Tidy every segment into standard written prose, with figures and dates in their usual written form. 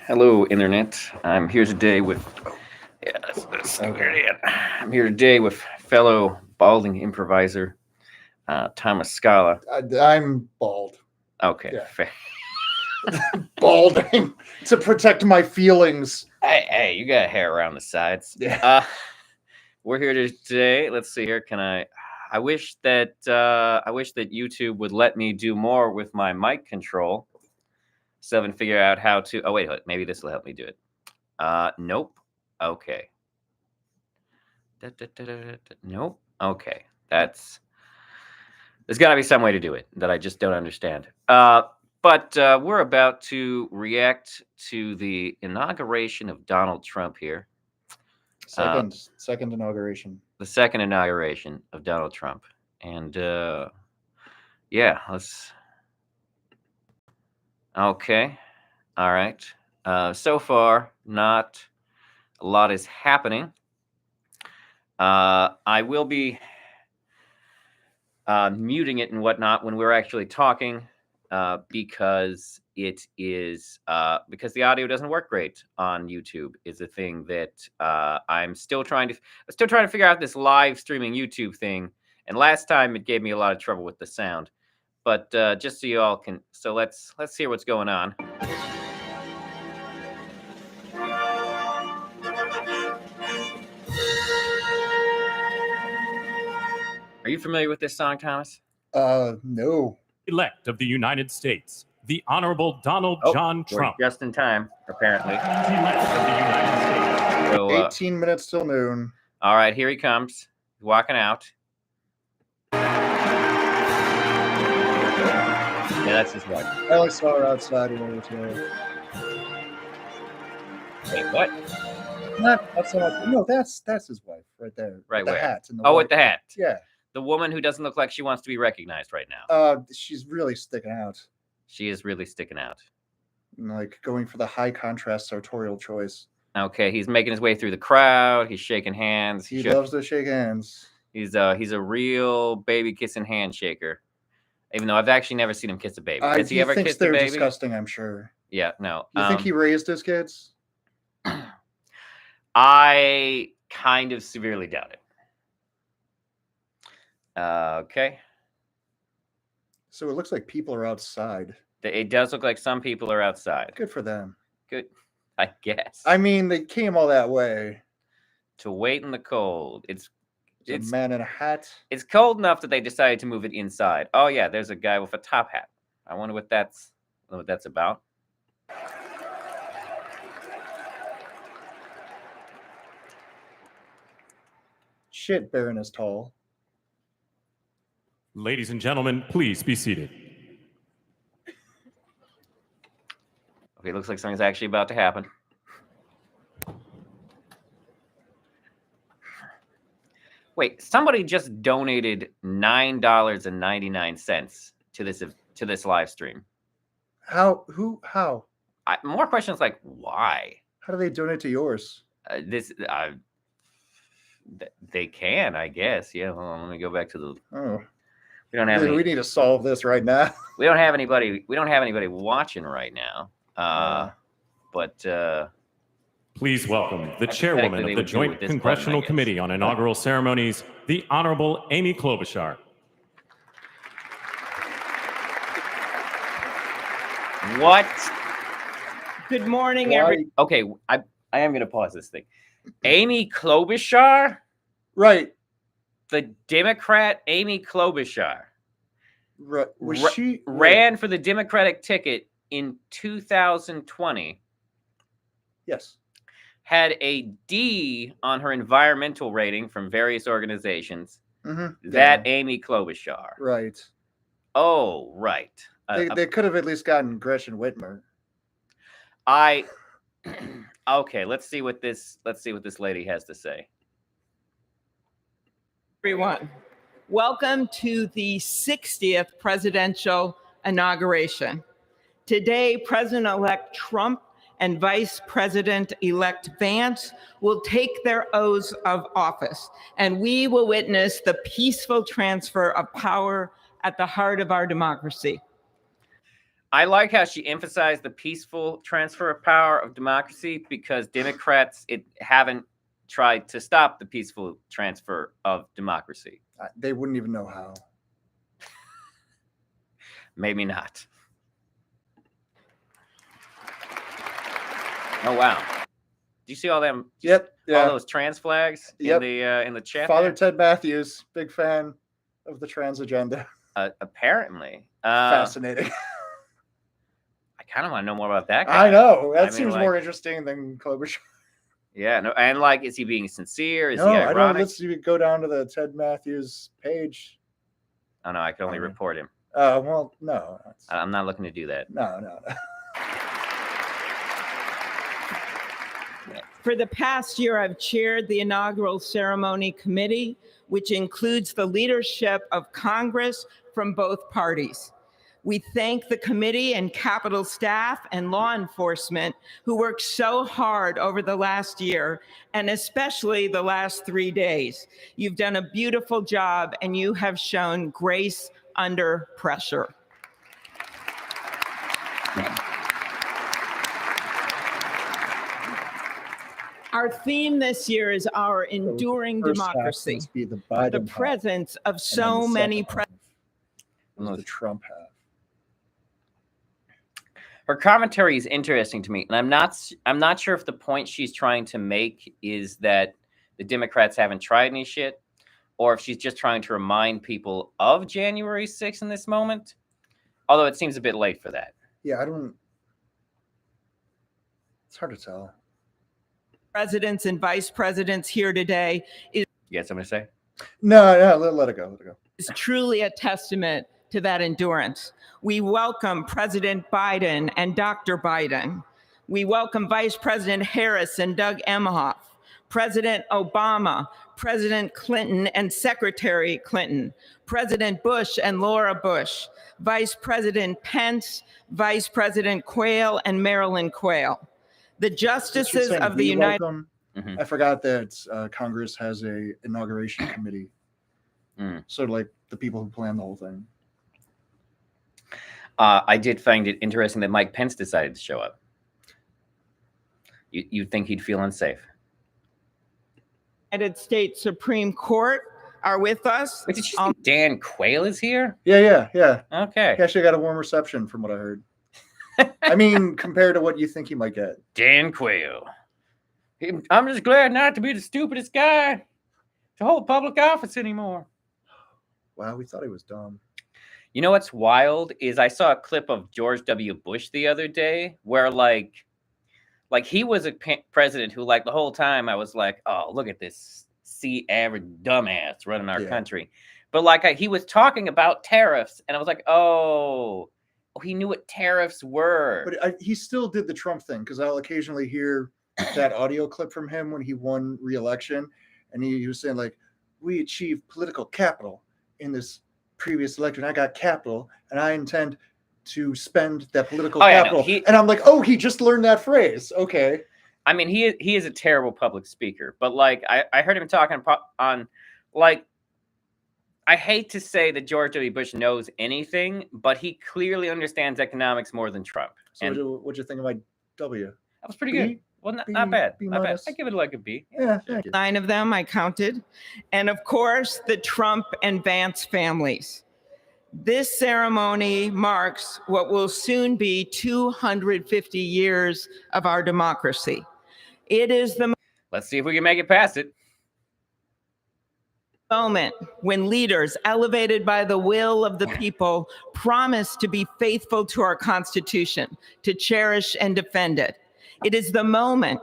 Hello, Internet. I'm here today with. Yeah, that's okay. I'm here today with fellow balding improviser Thomas Skala. I'm bald. Okay, Yeah. fair. Balding to protect my feelings. Hey, you got hair around the sides. Yeah. We're here today. Let's see here. Can I? I wish that YouTube would let me do more with my mic control. So I can figure out how to. Oh wait, maybe this will help me do it. Nope. Okay. Nope. Okay. There's got to be some way to do it that I just don't understand. But we're about to react to the inauguration of Donald Trump here. Second inauguration. The second inauguration of Donald Trump. And yeah, let's. Okay. All right. So far, not a lot is happening. I will be muting it and whatnot when we're actually talking because it is because the audio doesn't work great on YouTube is a thing that I'm still trying to figure out this live streaming YouTube thing. And last time it gave me a lot of trouble with the sound, but just so you all can, so let's hear what's going on. Are you familiar with this song, Thomas? No. Elect of the United States, the Honorable Donald John Trump. Just in time, apparently. Elect of the United States. So, 18 minutes till noon. All right, here he comes. He's walking out. Yeah, that's his wife. I only saw her outside earlier today. Wait, what? Not so much. No, that's his wife right there. Right with where? The hat. And the with white. the hat. Yeah. The woman who doesn't look like she wants to be recognized right now. She's really sticking out. She is really sticking out. Like going for the high contrast sartorial choice. Okay, he's making his way through the crowd. He's shaking hands. He loves to shake hands. He's a real baby kissing handshaker. Even though I've actually never seen him kiss a baby. Has he ever kissed a baby? They're disgusting, I'm sure. Yeah, no. You think he raised his kids? I kind of severely doubt it. Okay. So it looks like people are outside. It does look like some people are outside. Good for them. Good, I guess. I mean, they came all that way to wait in the cold. It's a man in a hat. It's cold enough that they decided to move it inside. Oh yeah, there's a guy with a top hat. I wonder what that's about. Shit, Baron is tall. Ladies and gentlemen, please be seated. Okay, looks like something's actually about to happen. Wait, somebody just donated $9.99 to this live stream. How? Who? How? More questions like why? How do they donate to yours? They can, I guess. Yeah. Hold on, let me go back to the. Oh. We don't have. We need to solve this right now. We don't have anybody watching right now. But. Please welcome the chairwoman of the Joint Congressional Committee on Inaugural Ceremonies, the Honorable Amy Klobuchar. What? Good morning, everyone. Okay, I am going to pause this thing. Amy Klobuchar? Right. The Democrat Amy Klobuchar. Right. She ran for the Democratic ticket in 2020. Yes. Had a D on her environmental rating from various organizations. Mm-hmm. That Amy Klobuchar. Right. Oh, right. They could have at least gotten Gretchen Whitmer. Okay, let's see what this lady has to say. Everyone, welcome to the 60th presidential inauguration. Today, President-elect Trump and Vice President-elect Vance will take their oaths of office, and we will witness the peaceful transfer of power at the heart of our democracy. I like how she emphasized the peaceful transfer of power of democracy because Democrats haven't tried to stop the peaceful transfer of democracy. They wouldn't even know how. Maybe not. Oh wow! Do you see all them? Yep. Yeah. All those trans flags Yep. in the chat. Father there? Ted Matthews, big fan of the trans agenda. Apparently. Fascinating. I kind of want to know more about that guy. I know. That I mean, seems like- more interesting than Klobuchar. Yeah, no, and like, is he being sincere? Is No, he I don't. ironic? Let's go down to the Ted Matthews page. Oh no, I can only report him. Well, no. I'm not looking to do that. No. For the past year, I've chaired the inaugural ceremony committee, which includes the leadership of Congress from both parties. We thank the committee and Capitol staff and law enforcement who worked so hard over the last year, and especially the last 3 days. You've done a beautiful job, and you have shown grace under pressure. Our theme this year is our enduring First half democracy, must be the Biden the half, presence of and then so the many second half is the Trump half. Her commentary is interesting to me, and I'm not sure if the point she's trying to make is that the Democrats haven't tried any shit, or if she's just trying to remind people of January 6th in this moment. Although it seems a bit late for that. Yeah, it's hard to tell. presidents and vice presidents here today You got something to say? No, let it go. is truly a testament to that endurance. We welcome President Biden and Dr. Biden. We welcome Vice President Harris and Doug Emhoff, President Obama, President Clinton and Secretary Clinton, President Bush and Laura Bush, Vice President Pence, Vice President Quayle and Marilyn Quayle. The justices of the United I forgot that Congress has a inauguration committee. Sort of like the people who plan the whole thing. I did find it interesting that Mike Pence decided to show up. You'd think he'd feel unsafe. United States Supreme Court are with us. Wait, did you say Dan Quayle is here? Yeah. Okay. He actually got a warm reception from what I heard. I mean, compared to what you think he might get. Dan Quayle. I'm just glad not to be the stupidest guy to hold public office anymore. Wow, we thought he was dumb. You know what's wild is I saw a clip of George W. Bush the other day where like he was a president who like the whole time I was like, oh, look at this average dumbass running our country. But like he was talking about tariffs and I was like, oh, he knew what tariffs were. But he still did the Trump thing because I'll occasionally hear that audio clip from him when he won re-election. And he was saying like, we achieved political capital in this previous election. I got capital and I intend to spend that political capital. Yeah, no, and I'm like, oh, he just learned that phrase. Okay. I mean, he is a terrible public speaker, but like I heard him talking on like, I hate to say that George W. Bush knows anything, but he clearly understands economics more than Trump. So what'd you think of my W? That was pretty good. Well, not bad. Not bad. I give it like a B. Yeah, thank you. 9 of them I counted. And of course, the Trump and Vance families. This ceremony marks what will soon be 250 years of our democracy. It is the Let's see if we can make it past it. moment when leaders elevated by the will of the people promise to be faithful to our Constitution, to cherish and defend it. It is the moment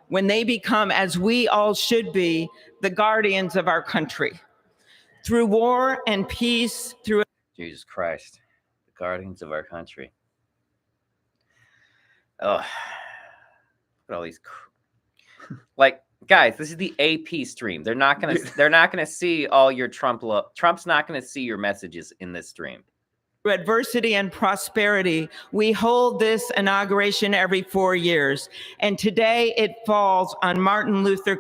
when they become, as we all should be, the guardians of our country. Through war and peace, through Jesus Christ, the guardians of our country. Oh, look at all these, like, guys, this is the AP stream. They're not gonna see all your Trump love. Trump's not gonna see your messages in this stream. adversity and prosperity, we hold this inauguration every 4 years. And today it falls on Martin Luther.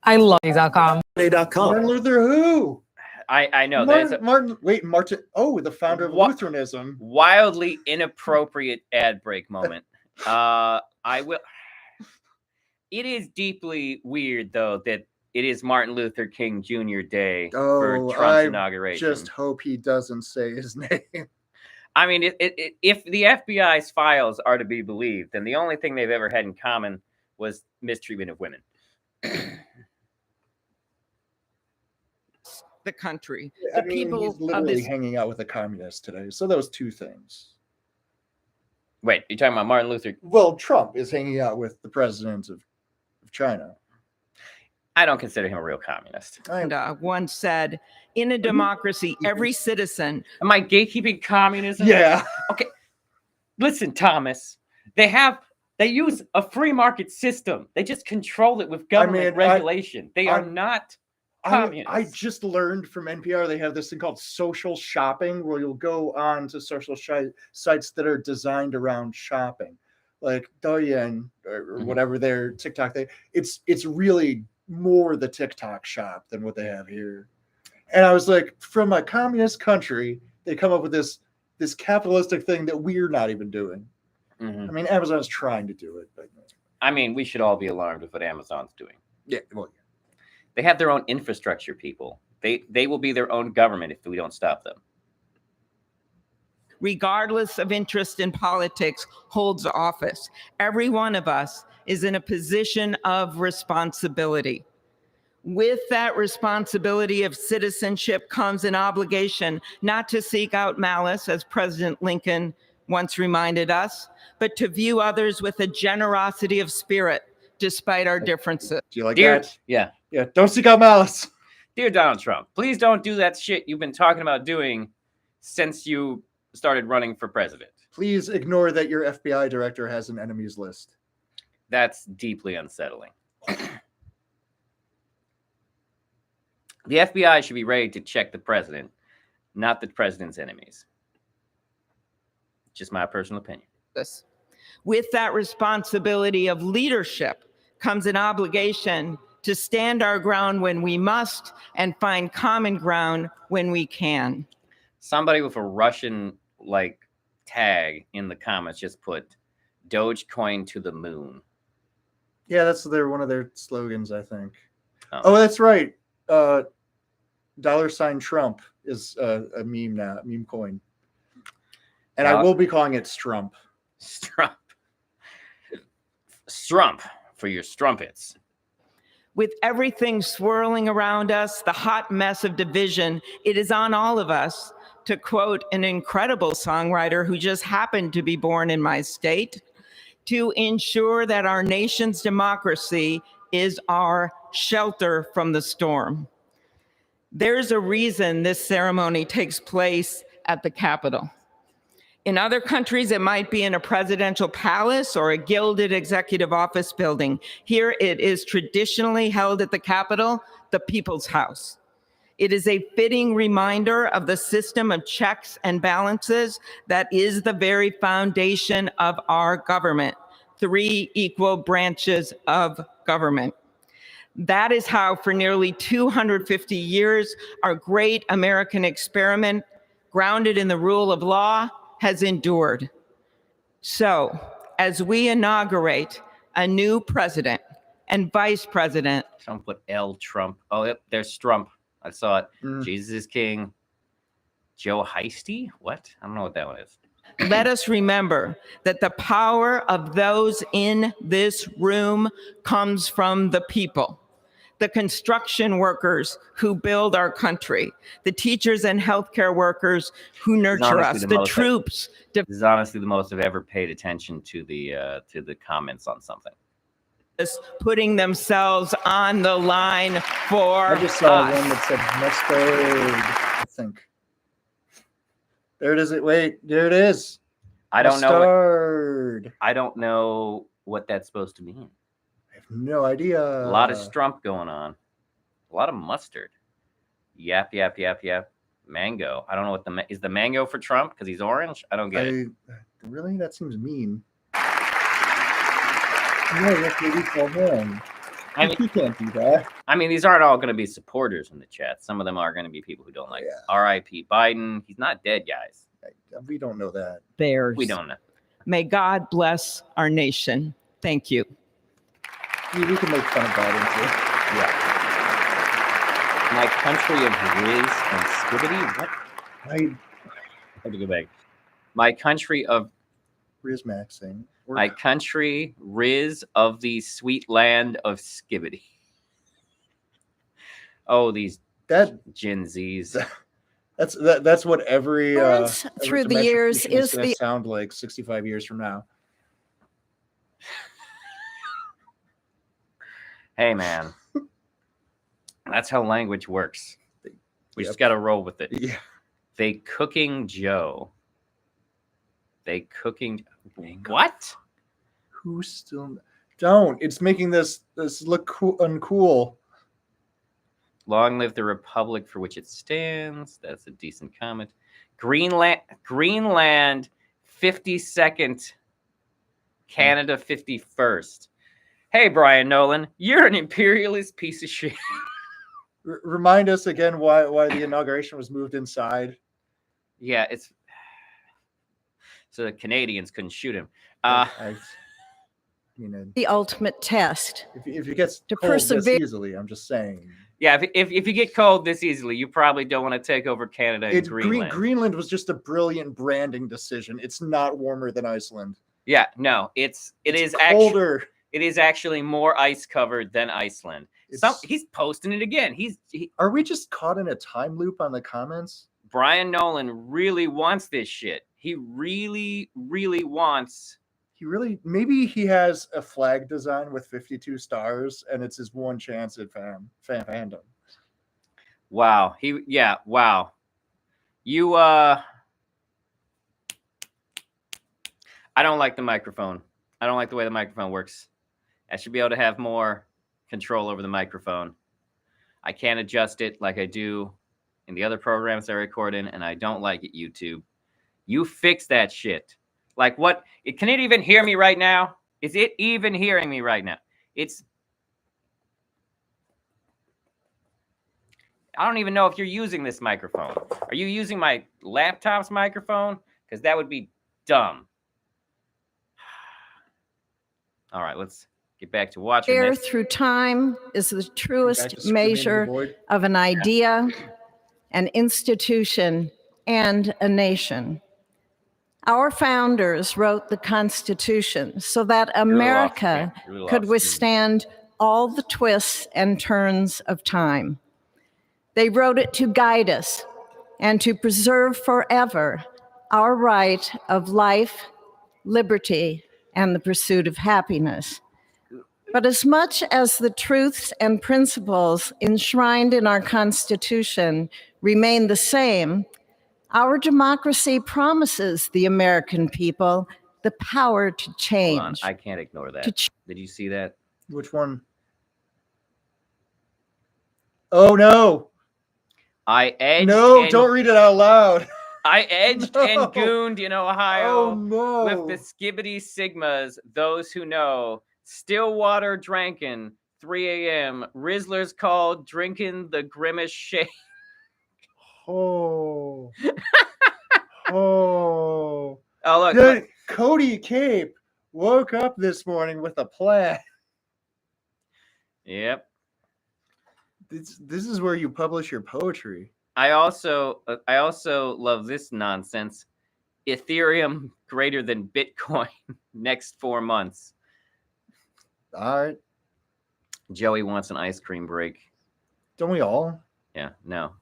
I love .com. Martin Luther who? I know. Martin. Oh, the founder of Lutheranism. Wildly inappropriate ad break moment. I will. It is deeply weird, though, that it is Martin Luther King Jr. Day for Trump's inauguration. Just hope he doesn't say his name. I mean, if the FBI's files are to be believed, then the only thing they've ever had in common was mistreatment of women. The country. He's literally hanging out with a communist today. So those two things. Wait, you're talking about Martin Luther? Well, Trump is hanging out with the president of China. I don't consider him a real communist. And one said, in a democracy, every citizen. Am I gatekeeping communism? Yeah. Okay. Listen, Thomas, they use a free market system. They just control it with government regulation. They are not communists. I just learned from NPR they have this thing called social shopping, where you'll go on to social sites that are designed around shopping, like Douyin or whatever their TikTok thing. It's really more the TikTok shop than what they have here. And I was like, from a communist country, they come up with this capitalistic thing that we're not even doing. I mean, Amazon's trying to do it, but I mean, we should all be alarmed with what Amazon's doing. Yeah, well, yeah. They have their own infrastructure, people. They will be their own government if we don't stop them. Regardless of interest in politics, holds office. Every one of us is in a position of responsibility. With that responsibility of citizenship comes an obligation not to seek out malice, as President Lincoln once reminded us, but to view others with a generosity of spirit, despite our differences. Do you like that? Yeah. Yeah. Don't seek out malice. Dear Donald Trump, please don't do that shit you've been talking about doing since you started running for president. Please ignore that your FBI director has an enemies list. That's deeply unsettling. The FBI should be ready to check the president, not the president's enemies. Just my personal opinion. With that responsibility of leadership comes an obligation to stand our ground when we must and find common ground when we can. Somebody with a Russian tag in the comments just put Dogecoin to the moon. Yeah, that's one of their slogans, I think. Oh, that's right. $sign Trump is a meme now, meme coin. And I will be calling it Strump. Strump for your strumpets. With everything swirling around us, the hot mess of division, it is on all of us, to quote an incredible songwriter who just happened to be born in my state, to ensure that our nation's democracy is our shelter from the storm. There's a reason this ceremony takes place at the Capitol. In other countries, it might be in a presidential palace or a gilded executive office building. Here, it is traditionally held at the Capitol, the People's House. It is a fitting reminder of the system of checks and balances that is the very foundation of our government, 3 equal branches of government. That is how, for nearly 250 years, our great American experiment, grounded in the rule of law, has endured. So, as we inaugurate a new president and vice president. Someone put L Trump. Oh, yep, there's Trump. I saw it. Jesus is King. Joe Heisty? What? I don't know what that one is. Let us remember that the power of those in this room comes from the people. The construction workers who build our country, the teachers and healthcare workers who nurture us, the troops. This is honestly the most I've ever paid attention to the comments on something. Putting themselves on the line for I just saw us. one that said mustard, I think. There it is. Wait, there it is. I don't mustard. I don't know what that's supposed to mean. I have no idea. A lot of strump going on. A lot of mustard. Yap. Mango. I don't know what is the mango for Trump because he's orange? I don't get it. Really? That seems mean. Yeah, that's what we call him. I mean, you can't do that. I mean, these aren't all going to be supporters in the chat. Some of them are going to be people who don't like R.I.P. Biden. He's not dead, guys. We don't know that. Theirs. We don't know. May God bless our nation. Thank you. We can make fun of Biden too. Yeah. My country of Riz and Skibbity? What? I have to go back. My country of Riz Maxing. My country, Riz of the sweet land of Skibbity. Oh, these Gen Zs. That's what every through the years is going to sound like 65 years from now. Hey, man. That's how language works. We just got to roll with it. Yeah. They cooking Joe. They cooking what? Who still don't? It's making this look uncool. Long live the republic for which it stands. That's a decent comment. Greenland 52nd, Canada 51st. Hey, Brian Nolan, you're an imperialist piece of shit. Remind us again why the inauguration was moved inside. Yeah, it's so the Canadians couldn't shoot him. The ultimate test. If you get to cold persevere this easily, I'm just saying. Yeah, if you get cold this easily, you probably don't want to take over Canada and Greenland. Greenland was just a brilliant branding decision. It's not warmer than Iceland. Yeah, no, it is colder. Actually, it is actually more ice covered than Iceland. He's posting it again. Are we just caught in a time loop on the comments? Brian Nolan really wants this shit. He really, really wants. Maybe he has a flag design with 52 stars, and it's his one chance at fandom. Wow. Wow. You I don't like the microphone. I don't like the way the microphone works. I should be able to have more control over the microphone. I can't adjust it like I do in the other programs I record in, and I don't like it, YouTube. You fix that shit. Like what? Can it even hear me right now? Is it even hearing me right now? I don't even know if you're using this microphone. Are you using my laptop's microphone? Because that would be dumb. All right, let's get back to watching this. Through time is the truest measure of an idea, an institution, and a nation. Our founders wrote the Constitution so that America could withstand all the twists and turns of time. They wrote it to guide us and to preserve forever our right of life, liberty, and the pursuit of happiness. But as much as the truths and principles enshrined in our Constitution remain the same, our democracy promises the American people the power to change. Hold on. I can't ignore that. Did you see that? Which one? Oh, no. Don't read it out loud. I edged and gooned in Ohio with the Skibbity Sigmas, those who know. Stillwater drinking, 3 a.m. Rizzlers called drinking the Grimace shake. Oh, look. Cody Cape woke up this morning with a plan. Yep. This is where you publish your poetry. I also love this nonsense. Ethereum greater than Bitcoin next 4 months. All right. Joey wants an ice cream break. Don't we all? Yeah, no.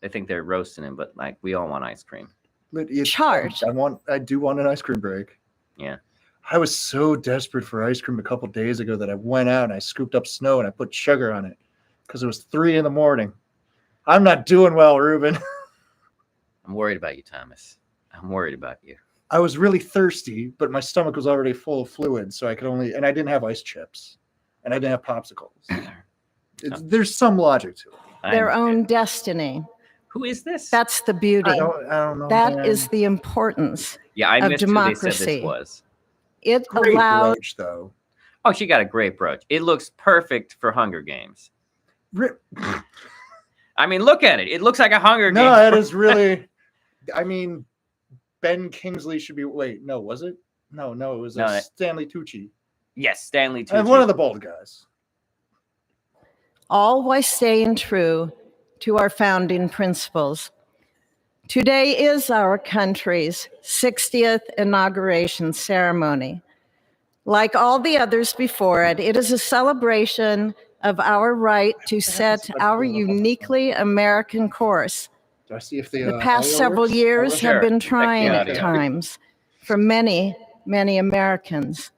They think they're roasting him, but like we all want ice cream. Charge. I do want an ice cream break. Yeah. I was so desperate for ice cream a couple days ago that I went out and I scooped up snow and I put sugar on it because it was 3 a.m. I'm not doing well, Ruben. I'm worried about you, Thomas. I'm worried about you. I was really thirsty, but my stomach was already full of fluid, so I didn't have ice chips and I didn't have popsicles. There's some logic to it. Their own destiny. Who is this? That's the beauty. I don't know. That is the importance I of missed democracy. Who they said this was. It Great allows. brunch, though. Oh, she got a great brooch. It looks perfect for Hunger Games. I mean, look at it. It looks like a Hunger Games. No, that is really. I mean, Ben Kingsley should be. Wait, no, was it? No, it was Stanley Tucci. Yes, Stanley Tucci. One of the bald guys. All while staying true to our founding principles. Today is our country's 60th inauguration ceremony. Like all the others before it, it is a celebration of our right to set our uniquely American course. Do I see if the past several years have been trying at times for many, many Americans,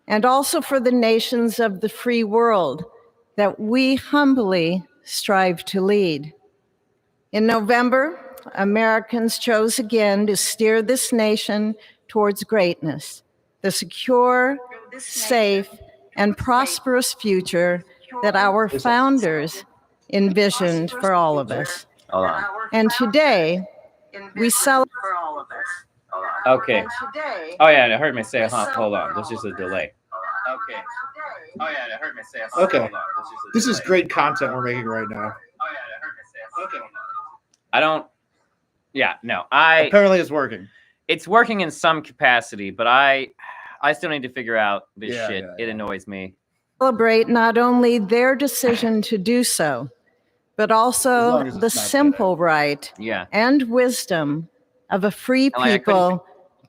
and also for the nations of the free world that we humbly strive to lead. In November, Americans chose again to steer this nation towards greatness, the secure, safe, and prosperous future that our founders envisioned for all of us. Hold on. And today, we celebrate. Okay. Oh, yeah, it hurt me say, hold on. There's just a delay. Okay. Oh, yeah, it hurt me say, okay. Hold on. This is great content we're making right now. Oh, yeah, it hurt me say, okay. I don't. Yeah, no. Apparently it's working. It's working in some capacity, but I still need to figure out this shit. It annoys me. Celebrate not only their decision to do so, but also the simple right and wisdom of a free people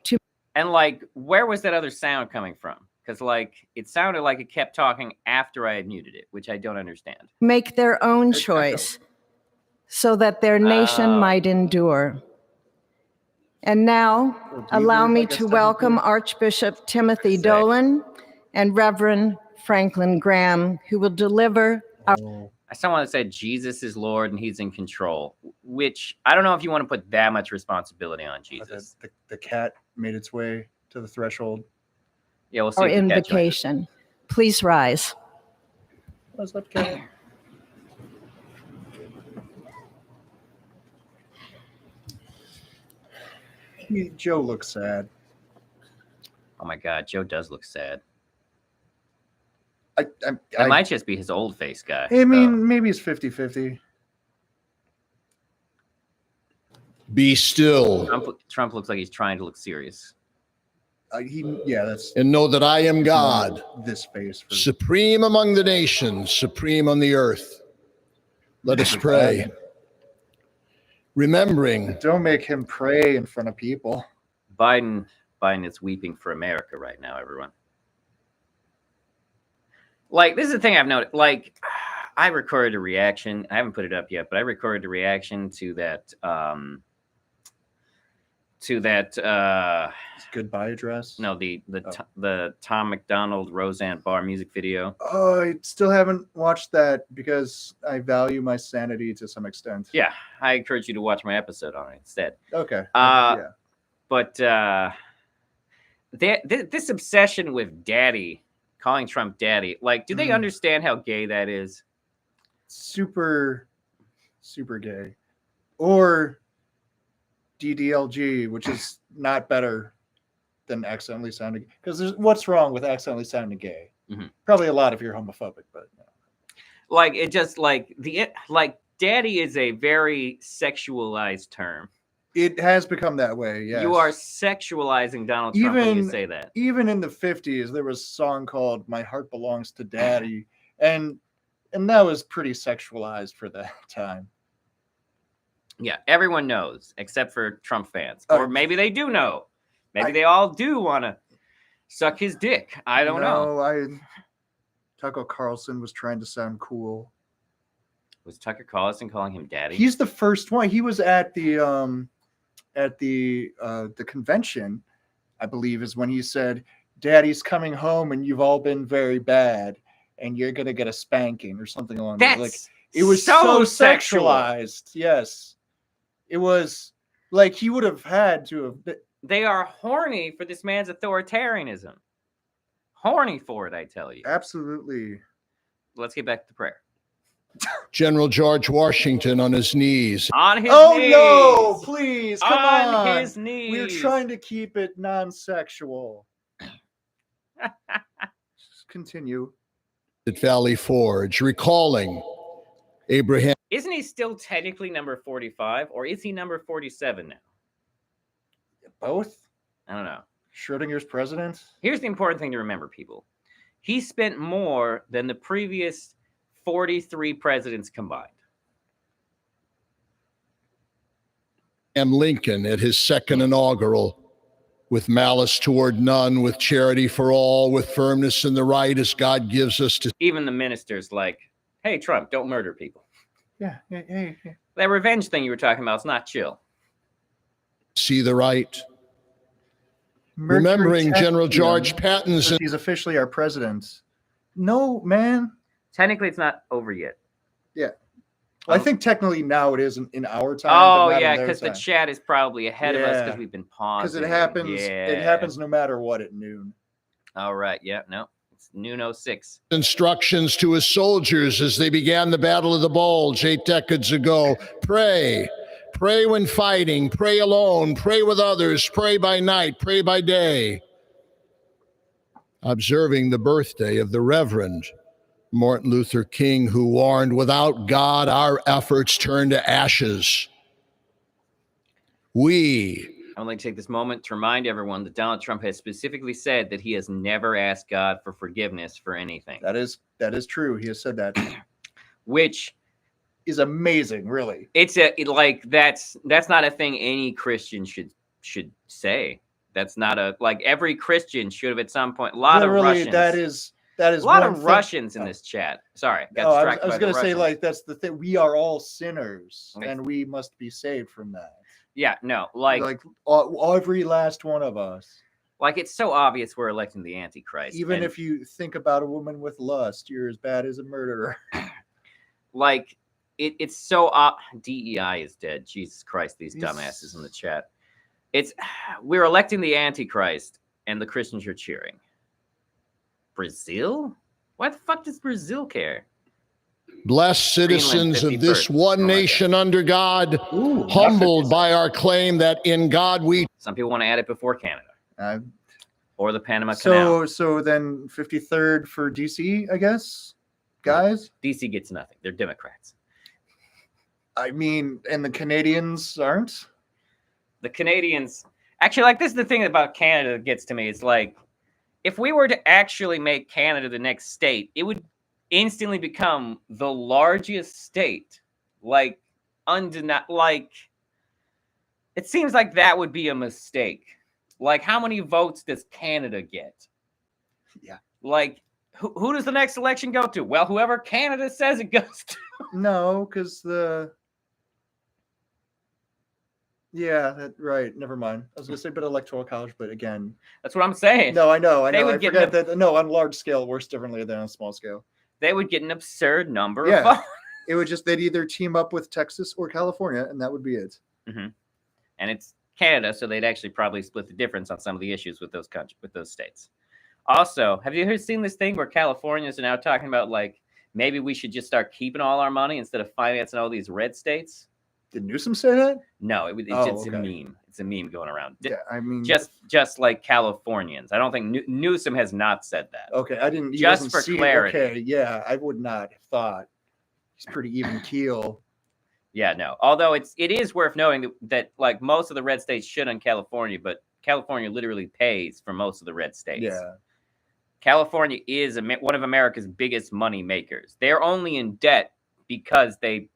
to. And like, where was that other sound coming from? Because like, it sounded like it kept talking after I had muted it, which I don't understand. Make their own choice so that their nation might endure. And now, allow me to welcome Archbishop Timothy Dolan and Reverend Franklin Graham, who will deliver our. I still want to say Jesus is Lord and he's in control, which I don't know if you want to put that much responsibility on Jesus. The cat made its way to the threshold. Yeah, we'll see. Our invocation. Please rise. What's that cat? Joe looks sad. Oh my God, Joe does look sad. I might just be his old face guy. I mean, maybe it's 50-50. Be still. Trump looks like he's trying to look serious. That's. And know that I am God, this face. Supreme among the nations, supreme on the earth. Let us pray. Remembering. Don't make him pray in front of people. Biden is weeping for America right now, everyone. Like, this is the thing I've noticed. Like, I recorded a reaction. I haven't put it up yet, but I recorded a reaction to that goodbye address. No, the Tom McDonald Roseanne Barr music video. Oh, I still haven't watched that because I value my sanity to some extent. Yeah, I encourage you to watch my episode on it instead. Okay. But this obsession with daddy, calling Trump daddy, like, do they understand how gay that is? Super, super gay. Or DDLG, which is not better than accidentally sounding, because what's wrong with accidentally sounding gay? Probably a lot if you're homophobic, but like, it just like daddy is a very sexualized term. It has become that way. Yes. You are sexualizing Donald Trump when you say that. Even in the 50s, there was a song called "My Heart Belongs to Daddy," and that was pretty sexualized for that time. Yeah, everyone knows except for Trump fans, or maybe they do know. Maybe they all do want to suck his dick. I don't know. Tucker Carlson was trying to sound cool. Was Tucker Carlson calling him daddy? He's the first one. He was at the convention, I believe, is when he said, "Daddy's coming home, and you've all been very bad, and you're gonna get a spanking," or something along those lines. Like, it was so sexualized. Yes, it was like he would have had to have. They are horny for this man's authoritarianism. Horny for it, I tell you. Absolutely. Let's get back to prayer. General George Washington on his knees. On his knees. Oh, no, please. Come on. On his knees. We're trying to keep it non-sexual. continue. At Valley Forge, recalling Abraham. Isn't he still technically number 45, or is he number 47 now? Both? I don't know. Schrodinger's president? Here's the important thing to remember, people. He spent more than the previous 43 presidents combined. Lincoln at his second inaugural, with malice toward none, with charity for all, with firmness in the right as God gives us to. Even the ministers like, hey, Trump, don't murder people. Yeah. That revenge thing you were talking about is not chill. See the right. Mercury Remembering Tech General Museum George Patton's. says he's officially our president. No, man. Technically, it's not over yet. Yeah. Well, I think technically now it is in our time. Oh, but not yeah, in their because the time. chat is probably ahead of us Yeah. because we've been pausing. Because it happens. Yeah. It happens no matter what at noon. All right. Yeah. No. It's noon 06. Instructions to his soldiers as they began the Battle of the Bulge 8 decades ago. Pray. Pray when fighting. Pray alone. Pray with others. Pray by night. Pray by day. Observing the birthday of the Reverend Martin Luther King, who warned, without God, our efforts turn to ashes. I would like to take this moment to remind everyone that Donald Trump has specifically said that he has never asked God for forgiveness for anything. That is true. He has said that. Which is amazing, really. That's not a thing any Christian should say. That's not every Christian should have at some point. A lot of Russians. That is a lot of Russians in this chat. Sorry, I was going to say, that's the thing. We are all sinners, and we must be saved from that. Yeah, no, every last one of us. It's so obvious we're electing the Antichrist. Even if you think about a woman with lust, you're as bad as a murderer. It's so DEI is dead. Jesus Christ, these dumbasses in the chat. We're electing the Antichrist, and the Christians are cheering. Brazil? Why the fuck does Brazil care? Blessed citizens of this one nation under God, humbled by our claim that in God we. Some people want to add it before Canada. Or the Panama Canal. So then 53rd for DC, I guess, guys? DC gets nothing. They're Democrats. I mean, and the Canadians aren't? The Canadians... Actually, this is the thing about Canada that gets to me. It's if we were to actually make Canada the next state, it would instantly become the largest state. It seems like that would be a mistake. How many votes does Canada get? Yeah. Who does the next election go to? Well, whoever Canada says it goes to. No, because right. Never mind. I was going to say, but electoral college, but again. That's what I'm saying. No, I know. I forget that. No, on large scale, it works differently than on small scale. They would get an absurd number of votes. It would they'd either team up with Texas or California, and that would be it. Mm-hmm. And it's Canada, so they'd actually probably split the difference on some of the issues with those states. Also, have you ever seen this thing where Californians are now talking about maybe we should just start keeping all our money instead of financing all these red states? Did Newsom say that? No, it's a meme. It's a meme going around. Yeah, I mean, just like Californians. I don't think Newsom has not said that. Okay, I didn't. Just for clarity. Okay, yeah, I would not have thought. He's pretty even keel. Yeah, no. Although it is worth knowing that most of the red states shit on California, but California literally pays for most of the red states. Yeah. California is one of America's biggest money makers. They're only in debt because they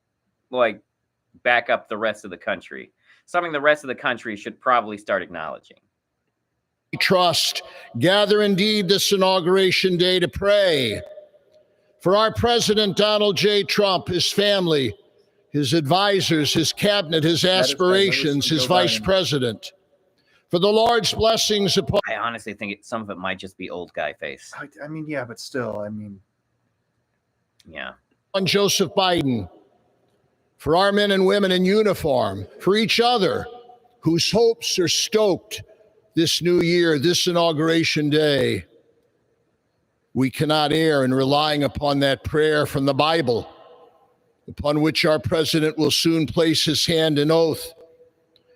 back up the rest of the country. Something the rest of the country should probably start acknowledging. Trust, gather indeed this inauguration day to pray for our President Donald J. Trump, his family, his advisors, his cabinet, his aspirations, his vice president. For the Lord's blessings upon. I honestly think some of it might just be old guy face. I mean, yeah, but still, yeah. On Joseph Biden. For our men and women in uniform, for each other whose hopes are stoked this new year, this inauguration day. We cannot err in relying upon that prayer from the Bible, upon which our president will soon place his hand in oath,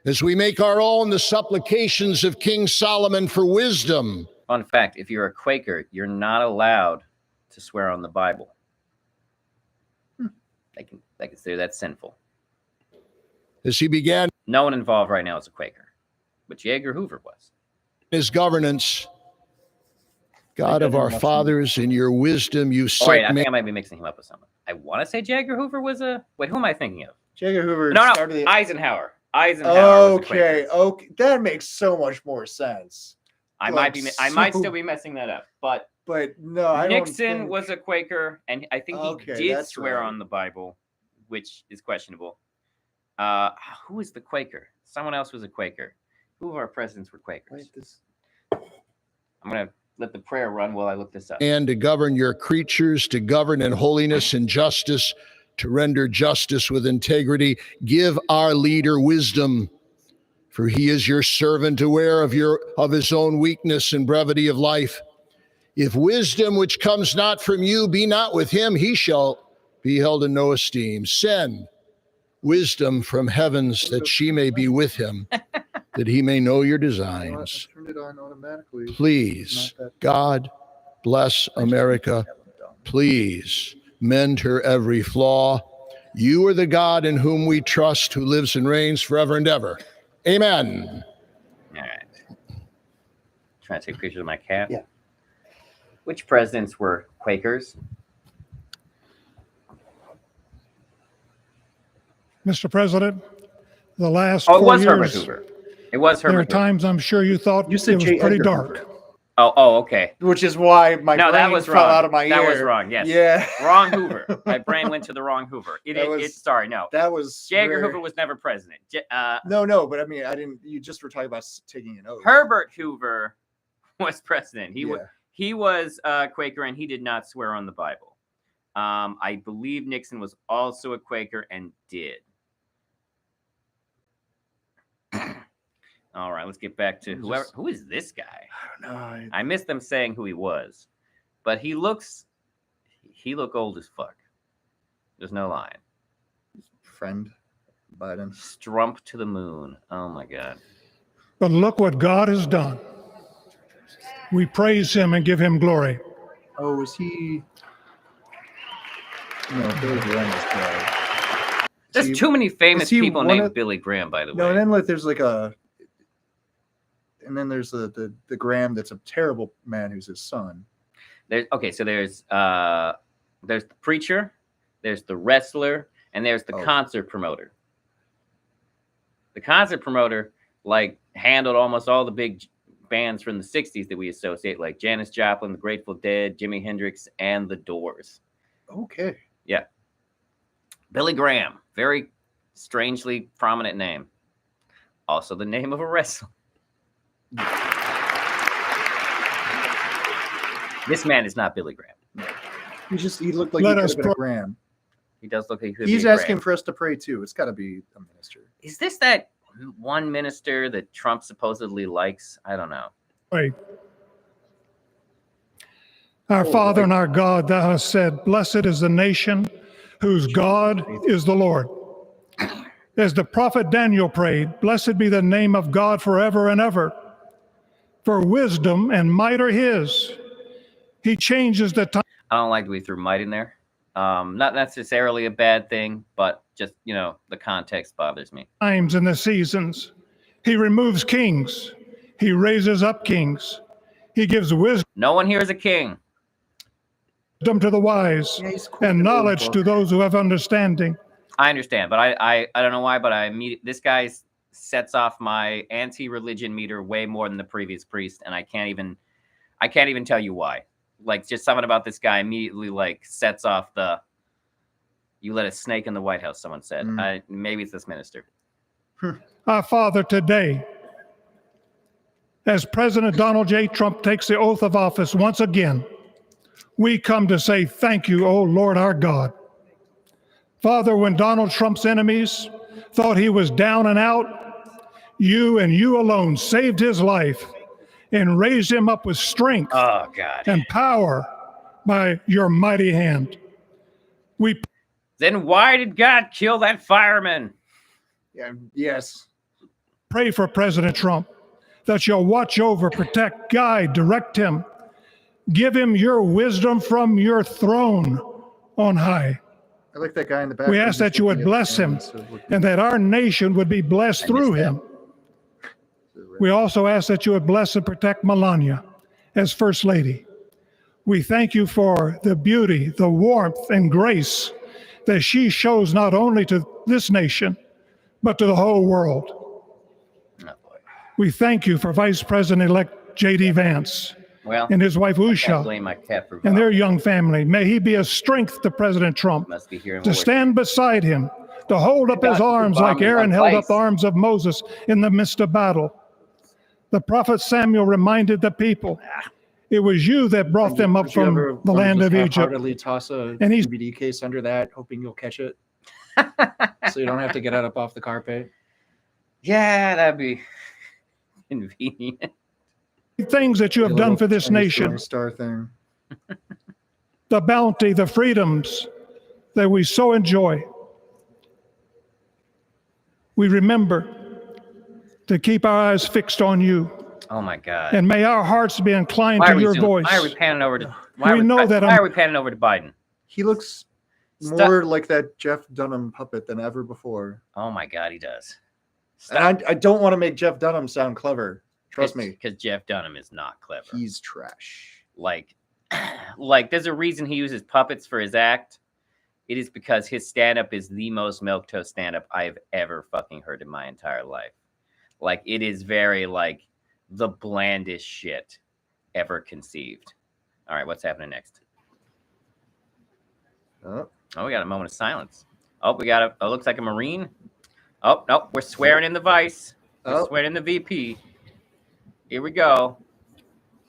as we make our own the supplications of King Solomon for wisdom Fun fact, if you're a Quaker, you're not allowed to swear on the Bible. They consider that sinful. As he began No one involved right now is a Quaker, but J. Edgar Hoover was. his governance, God of our fathers, in your wisdom you Oh, wait, set I man. think I might be mixing him up with someone. I want to say J. Edgar Hoover was a... Wait, who am I thinking of? J. Edgar Hoover No, started the... Eisenhower. Eisenhower was a Quaker. Okay, that makes so much more sense. I might still be messing that up, but no, I Nixon don't think... was a Quaker, and I think he did swear on the Bible, which is questionable. Who is the Quaker? Someone else was a Quaker. Who of our presidents were Quakers? I'm gonna let the prayer run while I look this up. And to govern your creatures, to govern in holiness and justice, to render justice with integrity. Give our leader wisdom, for he is your servant, aware of his own weakness and brevity of life. If wisdom which comes not from you be not with him, he shall be held in no esteem. Send wisdom from heavens that she may be with him, that he may know your designs. I turned it on automatically. Please, God, bless America. Please mend her every flaw. You are the God in whom we trust, who lives and reigns forever and ever. Amen. All right. Trying to take pictures of my cat. Yeah. Which presidents were Quakers? Mr. President, the last Oh, it 4 was years, Herbert Hoover. It was Herbert there are Hoover. times I'm sure you thought You said it was J. pretty Edgar dark. Hoover. Oh, okay. Which is why my No, brain that was fell wrong. out of my ear. That was wrong. Yes. Yeah. Wrong Hoover. My brain went to the wrong Hoover. Sorry, no. That was J. Edgar Hoover was never president. No, but I mean, I didn't. You just were talking about taking an oath. Herbert Hoover was president. Yeah. He was a Quaker, and he did not swear on the Bible. I believe Nixon was also a Quaker and did. All right, let's get back to whoever. Who is this guy? I don't know. I missed them saying who he was, but he look old as fuck. There's no lying. Friend Biden. Strump to the moon. Oh my God. But look what God has done. We praise him and give him glory. Oh, is he? No, Billy Graham is dead. There's too many famous people one named of- Billy Graham, by the way. No, and then there's like and then there's the Graham that's a terrible man who's his son. There's the preacher, there's the wrestler, and there's the concert promoter. The concert promoter handled almost all the big bands from the 60s that we associate, like Janis Joplin, the Grateful Dead, Jimi Hendrix, and the Doors. Okay. Yeah. Billy Graham, very strangely prominent name. Also the name of a wrestler. This man is not Billy Graham. He looked like Let he us could have been a Graham. He does look like he could He's be a asking Graham. for us to pray too. It's got to be a minister. Is this that one minister that Trump supposedly likes? I don't know. Wait. Our Father and our God, thou hast said, blessed is the nation whose God is the Lord. As the prophet Daniel prayed, blessed be the name of God forever and ever. For wisdom and might are his. He changes the time. I don't like that we threw might in there. Not necessarily a bad thing, but just, the context bothers me. Times and the seasons. He removes kings. He raises up kings. He gives wisdom No one here is a king. to the wise and knowledge to those who have understanding. I understand, but I don't know why, but this guy sets off my anti-religion meter way more than the previous priest, and I can't even tell you why. Just something about this guy immediately sets off the "you let a snake in the White House," someone said. Maybe it's this minister. Our Father, today, as President Donald J. Trump takes the oath of office once again, we come to say thank you, O Lord our God. Father, when Donald Trump's enemies thought he was down and out, you and you alone saved his life and raised him up with strength and power by your mighty hand. Then why did God kill that fireman? Yeah. Yes. Pray for President Trump. that you'll watch over, protect, guide, direct him. Give him your wisdom from your throne on high. I like that guy in the back. We ask that you would bless him and that our nation would be blessed through him. We also ask that you would bless and protect Melania as First Lady. We thank you for the beauty, the warmth, and grace that she shows not only to this nation, but to the whole world. We thank you for Vice President-elect J.D. Vance and his wife Usha and their young family. May he be a strength to President Trump, to stand beside him, to hold up his arms like Aaron held up the arms of Moses in the midst of battle. The prophet Samuel reminded the people, it was you that brought them up from the land of Egypt. Toss a DVD case under that, hoping you'll catch it, so you don't have to get up off the carpet. Yeah, that'd be convenient. Things that you have done for this nation. Star thing. The bounty, the freedoms that we so enjoy. We remember to keep our eyes fixed on you. Oh my God. And may our hearts be inclined to your voice. Why are we panning over to why are we panning over to Biden? He looks more like that Jeff Dunham puppet than ever before. Oh my God, he does. And I don't want to make Jeff Dunham sound clever. Trust me. Because Jeff Dunham is not clever. He's trash. Like there's a reason he uses puppets for his act. It is because his stand-up is the most milquetoast stand-up I have ever fucking heard in my entire life. Like, it is very, like, the blandest shit ever conceived. All right, what's happening next? Oh, we got a moment of silence. Oh, we got it looks like a Marine. Oh, no, we're swearing in the vice. We're swearing in the VP. Here we go.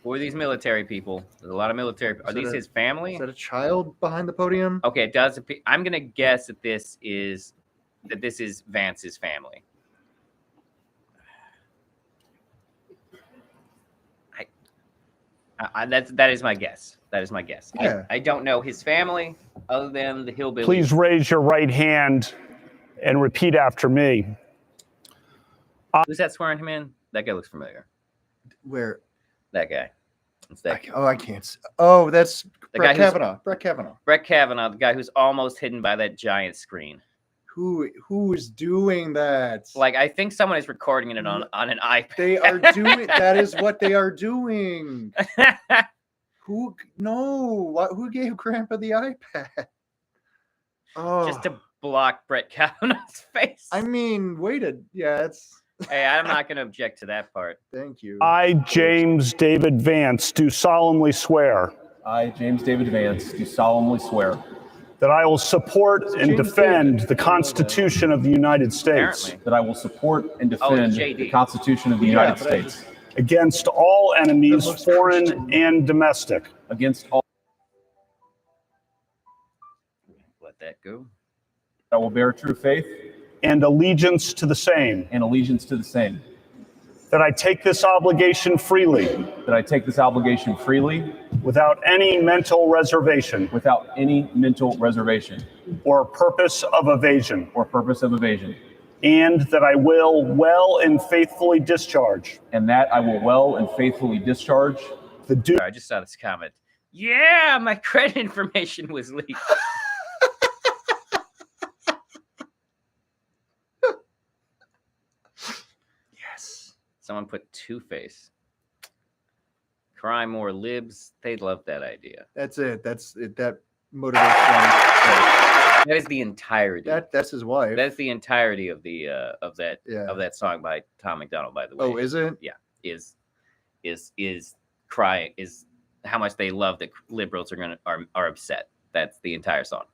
Who are these military people? There's a lot of military. Are these his family? Is that a child behind the podium? Okay, it does appear. I'm going to guess that this is Vance's family. That is my guess. That is my guess. Yeah. I don't know his family other than the hillbilly. Please raise your right hand and repeat after me. Who's that swearing him in? That guy looks familiar. Where? That guy. It's that guy. Oh, I can't. Oh, that's Brett Kavanaugh. Brett Kavanaugh. Brett Kavanaugh, the guy who's almost hidden by that giant screen. Who is doing that? Like, I think someone is recording it on an iPad. They are doing that is what they are doing. Who gave Grandpa the iPad? Oh, just to block Brett Kavanaugh's face. I mean, it's hey, I'm not going to object to that part. Thank you. I, James David Vance, do solemnly swear. I, James David Vance, do solemnly swear that I will support and defend the Constitution of the United States. Apparently. That I will support and defend the Constitution of the United States against all enemies, foreign and domestic. Against all. Let that go. I will bear true faith and allegiance to the same. And allegiance to the same. That I take this obligation freely. That I take this obligation freely. Without any mental reservation. Without any mental reservation. Or purpose of evasion. Or purpose of evasion. And that I will well and faithfully discharge. And that I will well and faithfully discharge. I just saw this comment. Yeah, my credit information was leaked. Someone put Two-Face. Crime or libs. They'd love that idea. That's it. That's it. That motivates them. That is the entirety. That's his wife. That's the entirety of the of that song by Tom McDonald, by the way. Oh, is it? Yeah. Is crying is how much they love that liberals are upset. That's the entire song.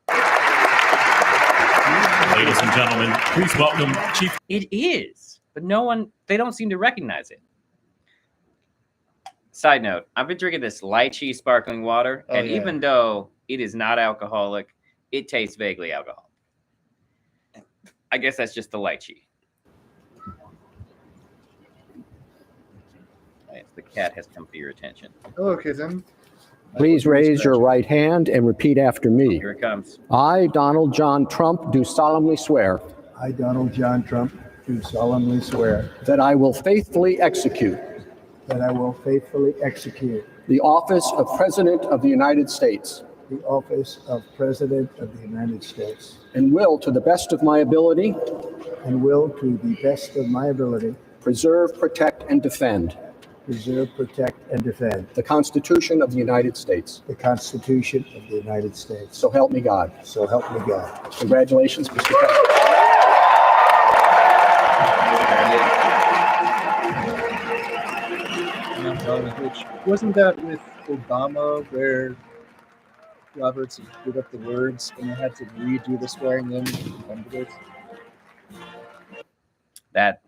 Ladies and gentlemen, please welcome Chief. It is. But they don't seem to recognize it. Side note, I've been drinking this lychee sparkling water, and even though it is not alcoholic, it tastes vaguely alcoholic. I guess that's just the lychee. Right, the cat has come for your attention. Oh, okay, then. Please raise your right hand and repeat after me. Here it comes. I, Donald John Trump, do solemnly swear. I, Donald John Trump, do solemnly swear that I will faithfully execute that I will faithfully execute the office of President of the United States the office of President of the United States and will, to the best of my ability, and will, to the best of my ability, preserve, protect, and defend preserve, protect, and defend the Constitution of the United States. the Constitution of the United States. So help me God. So help me God. Congratulations, Mr. President. Wasn't that with Obama where Roberts screwed up the words and they had to redo the swearing in candidates? That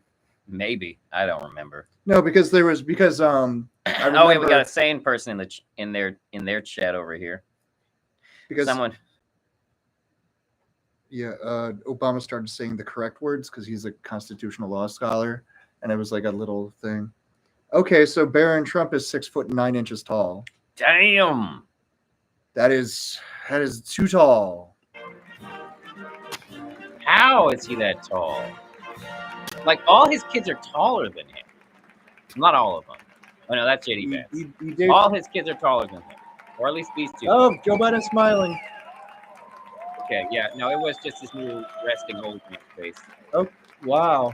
maybe, I don't remember. No, because I remember, oh wait, we got a sane person in their chat over here. because Someone. Yeah, Obama started saying the correct words because he's a constitutional law scholar, and it was like a little thing. Okay, so Barron Trump is 6'9" tall. Damn. That is too tall. How is he that tall? Like, all his kids are taller than him. Not all of them. Oh, no, that's JD Vance. All his kids are taller than him. Or at least these two. Oh, Joe Biden's smiling. Okay, yeah. No, it was just his new resting old man face. Oh, wow.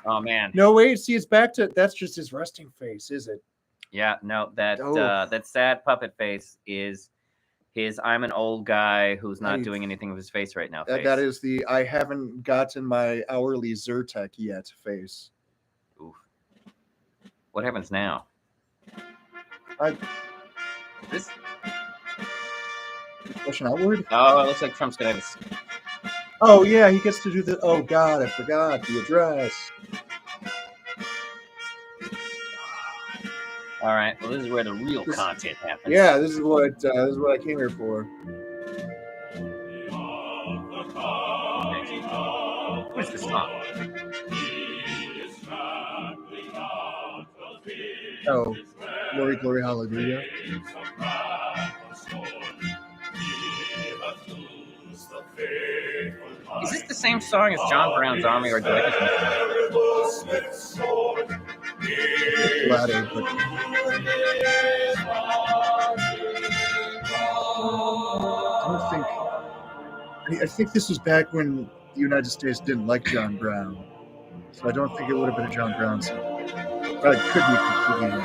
Oh, man. No, wait, see, it's back to, that's just his resting face, is it? Yeah, no, that sad puppet face is his I'm an old guy who's not doing anything with his face right now face. That is the I haven't gotten my hourly Zyrtec yet face. Oof. What happens now? This pushing outward? Oh, it looks like Trump's gonna have Oh yeah, he gets to do the oh god, I forgot the address. All right, well, this is where the real content happens. Yeah, this is what I came here for. What's this song? Oh, glory, glory, hallelujah. Is this the same song as John Brown's Army, or do I just Latter, but I think this was back when the United States didn't like John Brown, so I don't think it would have been a John Brown song. But it could be completely.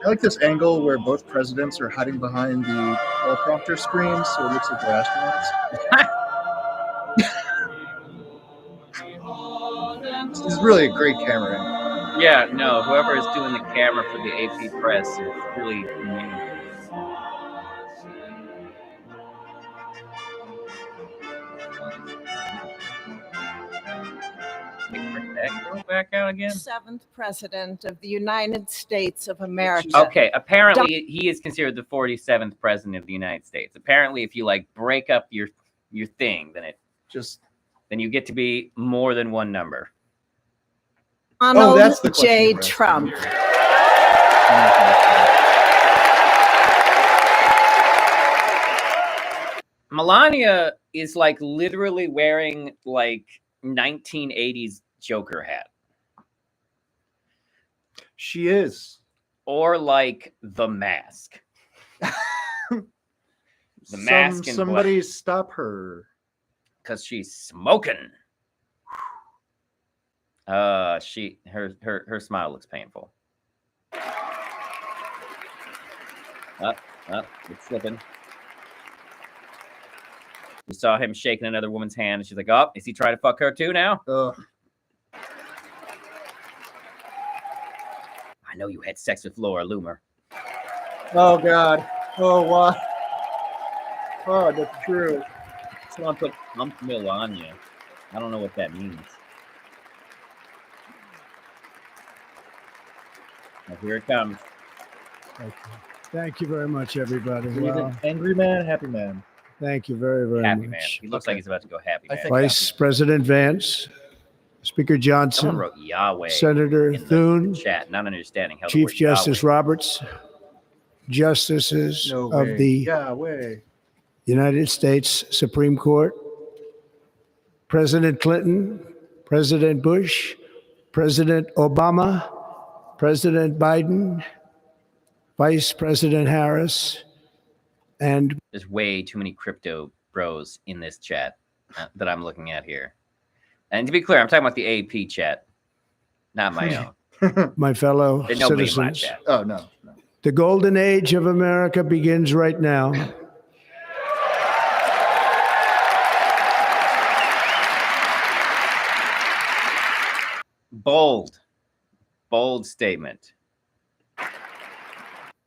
I like this angle where both presidents are hiding behind the teleprompter screen, so it looks like they're astronauts. This is really a great camera angle. Yeah, no, whoever is doing the camera for the AP press is really amazing. Go back out again. Seventh president of the United States of America. Okay, apparently he is considered the 47th president of the United States. Apparently, if you like break up your thing, then you get to be more than one number. Donald J. Trump. Melania is like literally wearing like 1980s Joker hat. She is. Or like The Mask. The Mask. Somebody stop her. Because she's smoking. Her smile looks painful. It's slipping. We saw him shaking another woman's hand, and she's like, "Oh, is he trying to fuck her too now?" I know you had sex with Laura Loomer. Oh God! Oh what? Oh, that's true. Someone put "Hump Melania." I don't know what that means. Well, here it comes. Thank you very much, everybody. Angry man, happy man. Thank you very, very happy much. Man. He looks like he's about to go happy man. Vice President Vance, Speaker Johnson, Someone wrote Yahweh Senator Thune, chat, not understanding how Chief the word Justice Yahweh. Roberts, justices of the Yahweh. United States Supreme Court, President Clinton, President Bush, President Obama, President Biden, Vice President Harris, and there's way too many crypto bros in this chat that I'm looking at here. And to be clear, I'm talking about the AP chat, not my own. my fellow There's nobody in my citizens. chat. Oh, no. The golden age of America begins right now. Bold statement.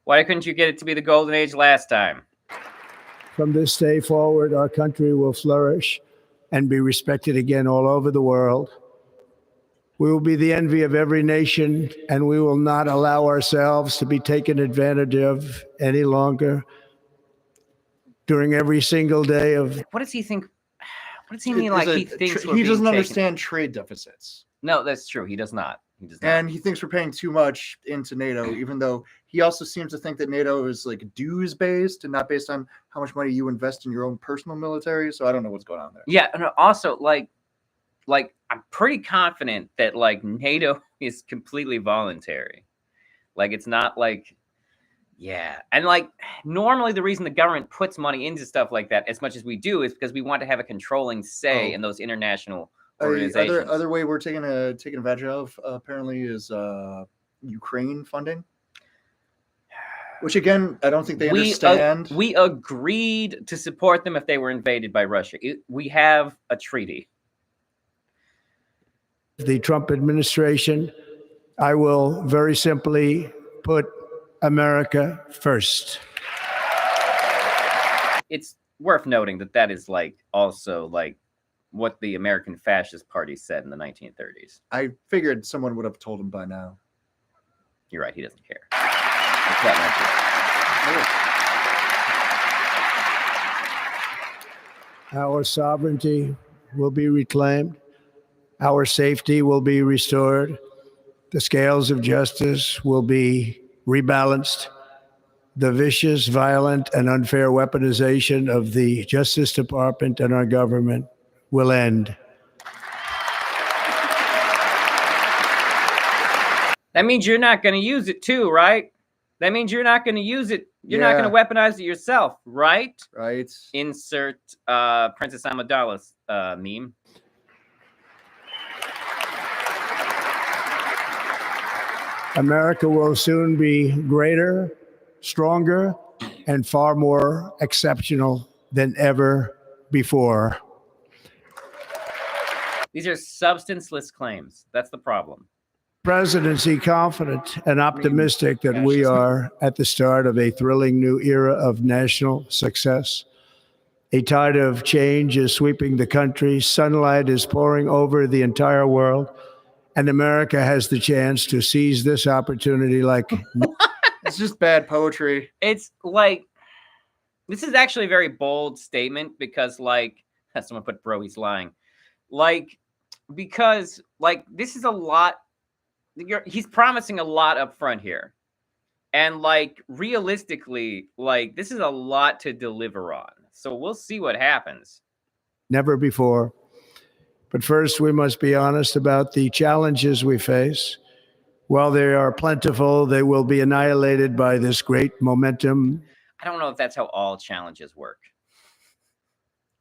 Why couldn't you get it to be the golden age last time? From this day forward, our country will flourish and be respected again all over the world. We will be the envy of every nation, and we will not allow ourselves to be taken advantage of any longer. During every single day of... What does he think? What does he mean? Like he thinks he doesn't understand trade deficits. No, that's true. He does not. And he thinks we're paying too much into NATO, even though he also seems to think that NATO is like dues based and not based on how much money you invest in your own personal military. So I don't know what's going on there. Yeah, and also like I'm pretty confident that like NATO is completely voluntary. Like it's not like, yeah. And like normally the reason the government puts money into stuff like that as much as we do is because we want to have a controlling say in those international organizations. Other way we're taking advantage of apparently is Ukraine funding, which again I don't think they understand. We agreed to support them if they were invaded by Russia. We have a treaty. The Trump administration, I will very simply put America first. It's worth noting that that is like also like what the American Fascist Party said in the 1930s. I figured someone would have told him by now. You're right. He doesn't care. Our sovereignty will be reclaimed. Our safety will be restored. The scales of justice will be rebalanced. The vicious, violent, and unfair weaponization of the Justice Department and our government will end. That means you're not going to use it too, right? That means you're not going to use it. You're not going to weaponize it yourself, right? Right. Insert Princess Amidala's meme. America will soon be greater, stronger, and far more exceptional than ever before. These are substanceless claims. That's the problem. Presidency confident and optimistic that we are at the start of a thrilling new era of national success. A tide of change is sweeping the country. Sunlight is pouring over the entire world. And America has the chance to seize this opportunity like... It's just bad poetry. It's like, this is actually a very bold statement because like, someone put bro, he's lying. Like, because like, this is a lot, he's promising a lot up front here. And like, realistically, like, this is a lot to deliver on. So we'll see what happens. Never before. But first, we must be honest about the challenges we face. While they are plentiful, they will be annihilated by this great momentum. I don't know if that's how all challenges work.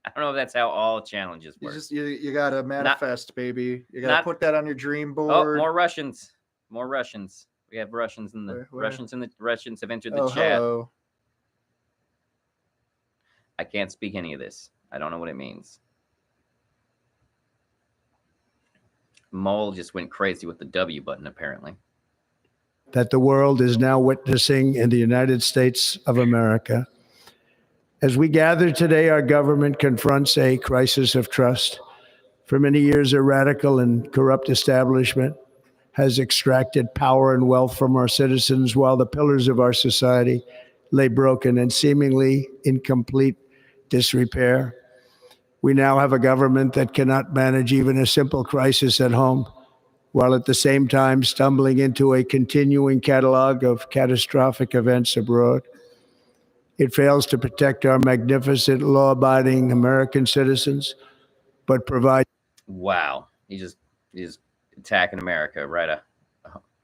I don't know if that's how all challenges work. You gotta manifest, baby. You gotta put that on your dream board. Oh, more Russians. More Russians. We have Russians in the Russians have entered the chat. Hello. I can't speak any of this. I don't know what it means. Mole just went crazy with the W button, apparently. That the world is now witnessing in the United States of America. As we gather today, our government confronts a crisis of trust. For many years, a radical and corrupt establishment has extracted power and wealth from our citizens while the pillars of our society lay broken and seemingly in complete disrepair. We now have a government that cannot manage even a simple crisis at home, while at the same time stumbling into a continuing catalog of catastrophic events abroad. It fails to protect our magnificent, law-abiding American citizens, but provides Wow. He's attacking America, right?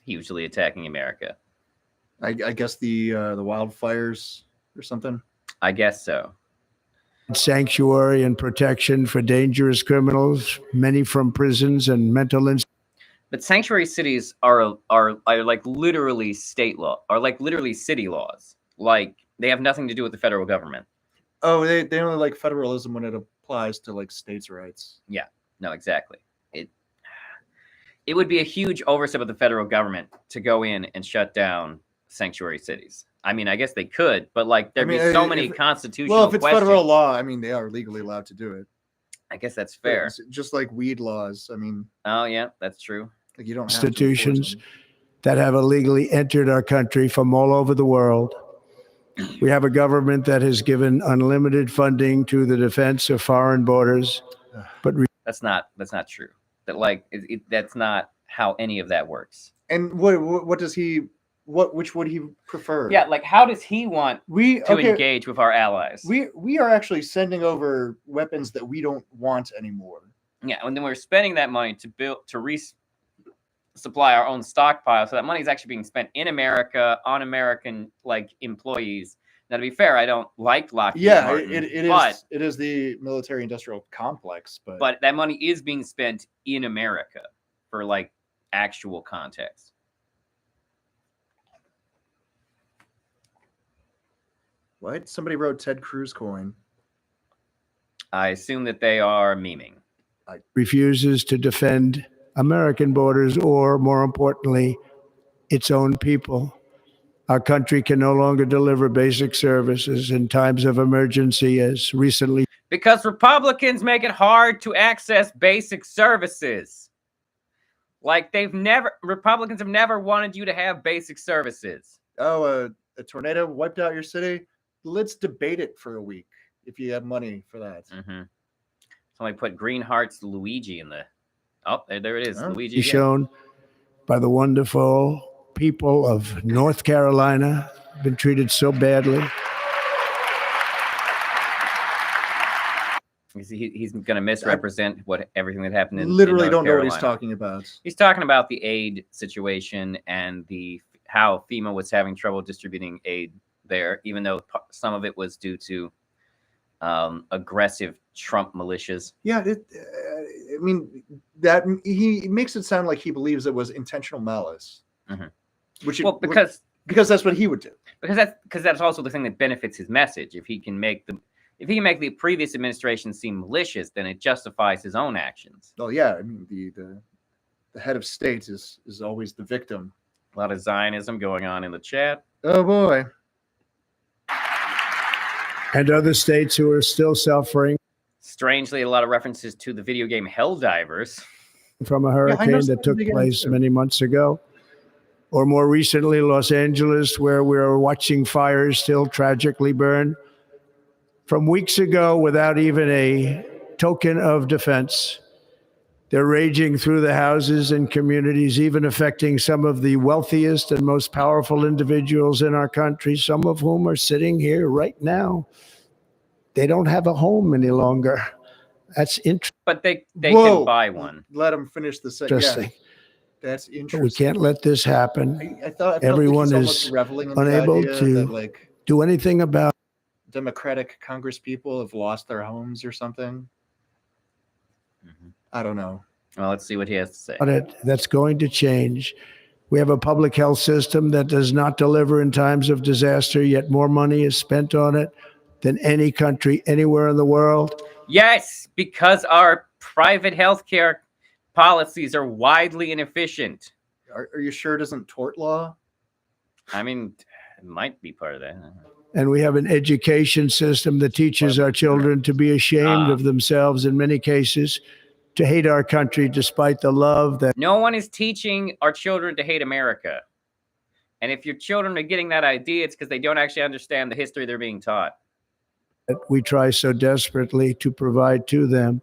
Hugely attacking America. I guess the wildfires or something. I guess so. Sanctuary and protection for dangerous criminals, many from prisons and mental institutions. But sanctuary cities are like literally state law, are like literally city laws. Like they have nothing to do with the federal government. Oh, they only like federalism when it applies to like states' rights. Yeah, no, exactly. It would be a huge oversight of the federal government to go in and shut down sanctuary cities. I mean, I guess they could, but like there'd be so many constitutional Well, if it's questions. federal law, I mean, they are legally allowed to do it. I guess that's fair. It's just like weed laws. I mean. Oh yeah, that's true. Like you don't have institutions that have illegally entered our country from all over the world. We have a government that has given unlimited funding to the defense of foreign borders, but that's not true. That like that's not how any of that works. And what does he? Which would he prefer? Yeah, like how does he want to engage with our allies? We are actually sending over weapons that we don't want anymore. Yeah, and then we're spending that money to supply our own stockpile. So that money is actually being spent in America on American like employees. Now, to be fair, I don't like Lockheed Martin. It is the military-industrial complex, but that money is being spent in America for like actual context. What? Somebody wrote Ted Cruz coin. I assume that they are memeing. Refuses to defend American borders or, more importantly, its own people. Our country can no longer deliver basic services in times of emergency, as recently. Because Republicans make it hard to access basic services. Like Republicans have never wanted you to have basic services. Oh, a tornado wiped out your city? Let's debate it for a week if you have money for that. Mm-hmm. Somebody put Green Hearts Luigi in the. Oh, there it is. Luigi. Again. Shown by the wonderful people of North Carolina, been treated so badly. He's going to misrepresent everything that happened in literally in North don't Carolina. Know what he's talking about. He's talking about the aid situation and how FEMA was having trouble distributing aid there, even though some of it was due to aggressive Trump militias. Yeah, I mean that he makes it sound like he believes it was intentional malice. Mm-hmm. Because that's what he would do. Because that's also the thing that benefits his message. If he can make the previous administration seem malicious, then it justifies his own actions. Oh yeah, I mean the head of state is always the victim. A lot of Zionism going on in the chat. Oh boy. And other states who are still suffering. Strangely, a lot of references to the video game Helldivers. From a hurricane that took place many months ago. Or more recently, Los Angeles, where we're watching fires still tragically burn. From weeks ago, without even a token of defense, they're raging through the houses and communities, even affecting some of the wealthiest and most powerful individuals in our country, some of whom are sitting here right now. They don't have a home any longer. That's interesting. But they can buy one. Let them finish the set. Interesting. Yeah. That's interesting. But we can't let this happen. I felt everyone like is unable to do anything about. Democratic Congress people have lost their homes or something. Mm-hmm. I don't know. Well, let's see what he has to say. That's going to change. We have a public health system that does not deliver in times of disaster, yet more money is spent on it than any country anywhere in the world. Yes, because our private healthcare policies are widely inefficient. Are you sure it isn't tort law? I mean, it might be part of that. And we have an education system that teaches our children to be ashamed of themselves in many cases, to hate our country despite the love that. No one is teaching our children to hate America. And if your children are getting that idea, it's because they don't actually understand the history they're being taught. That we try so desperately to provide to them.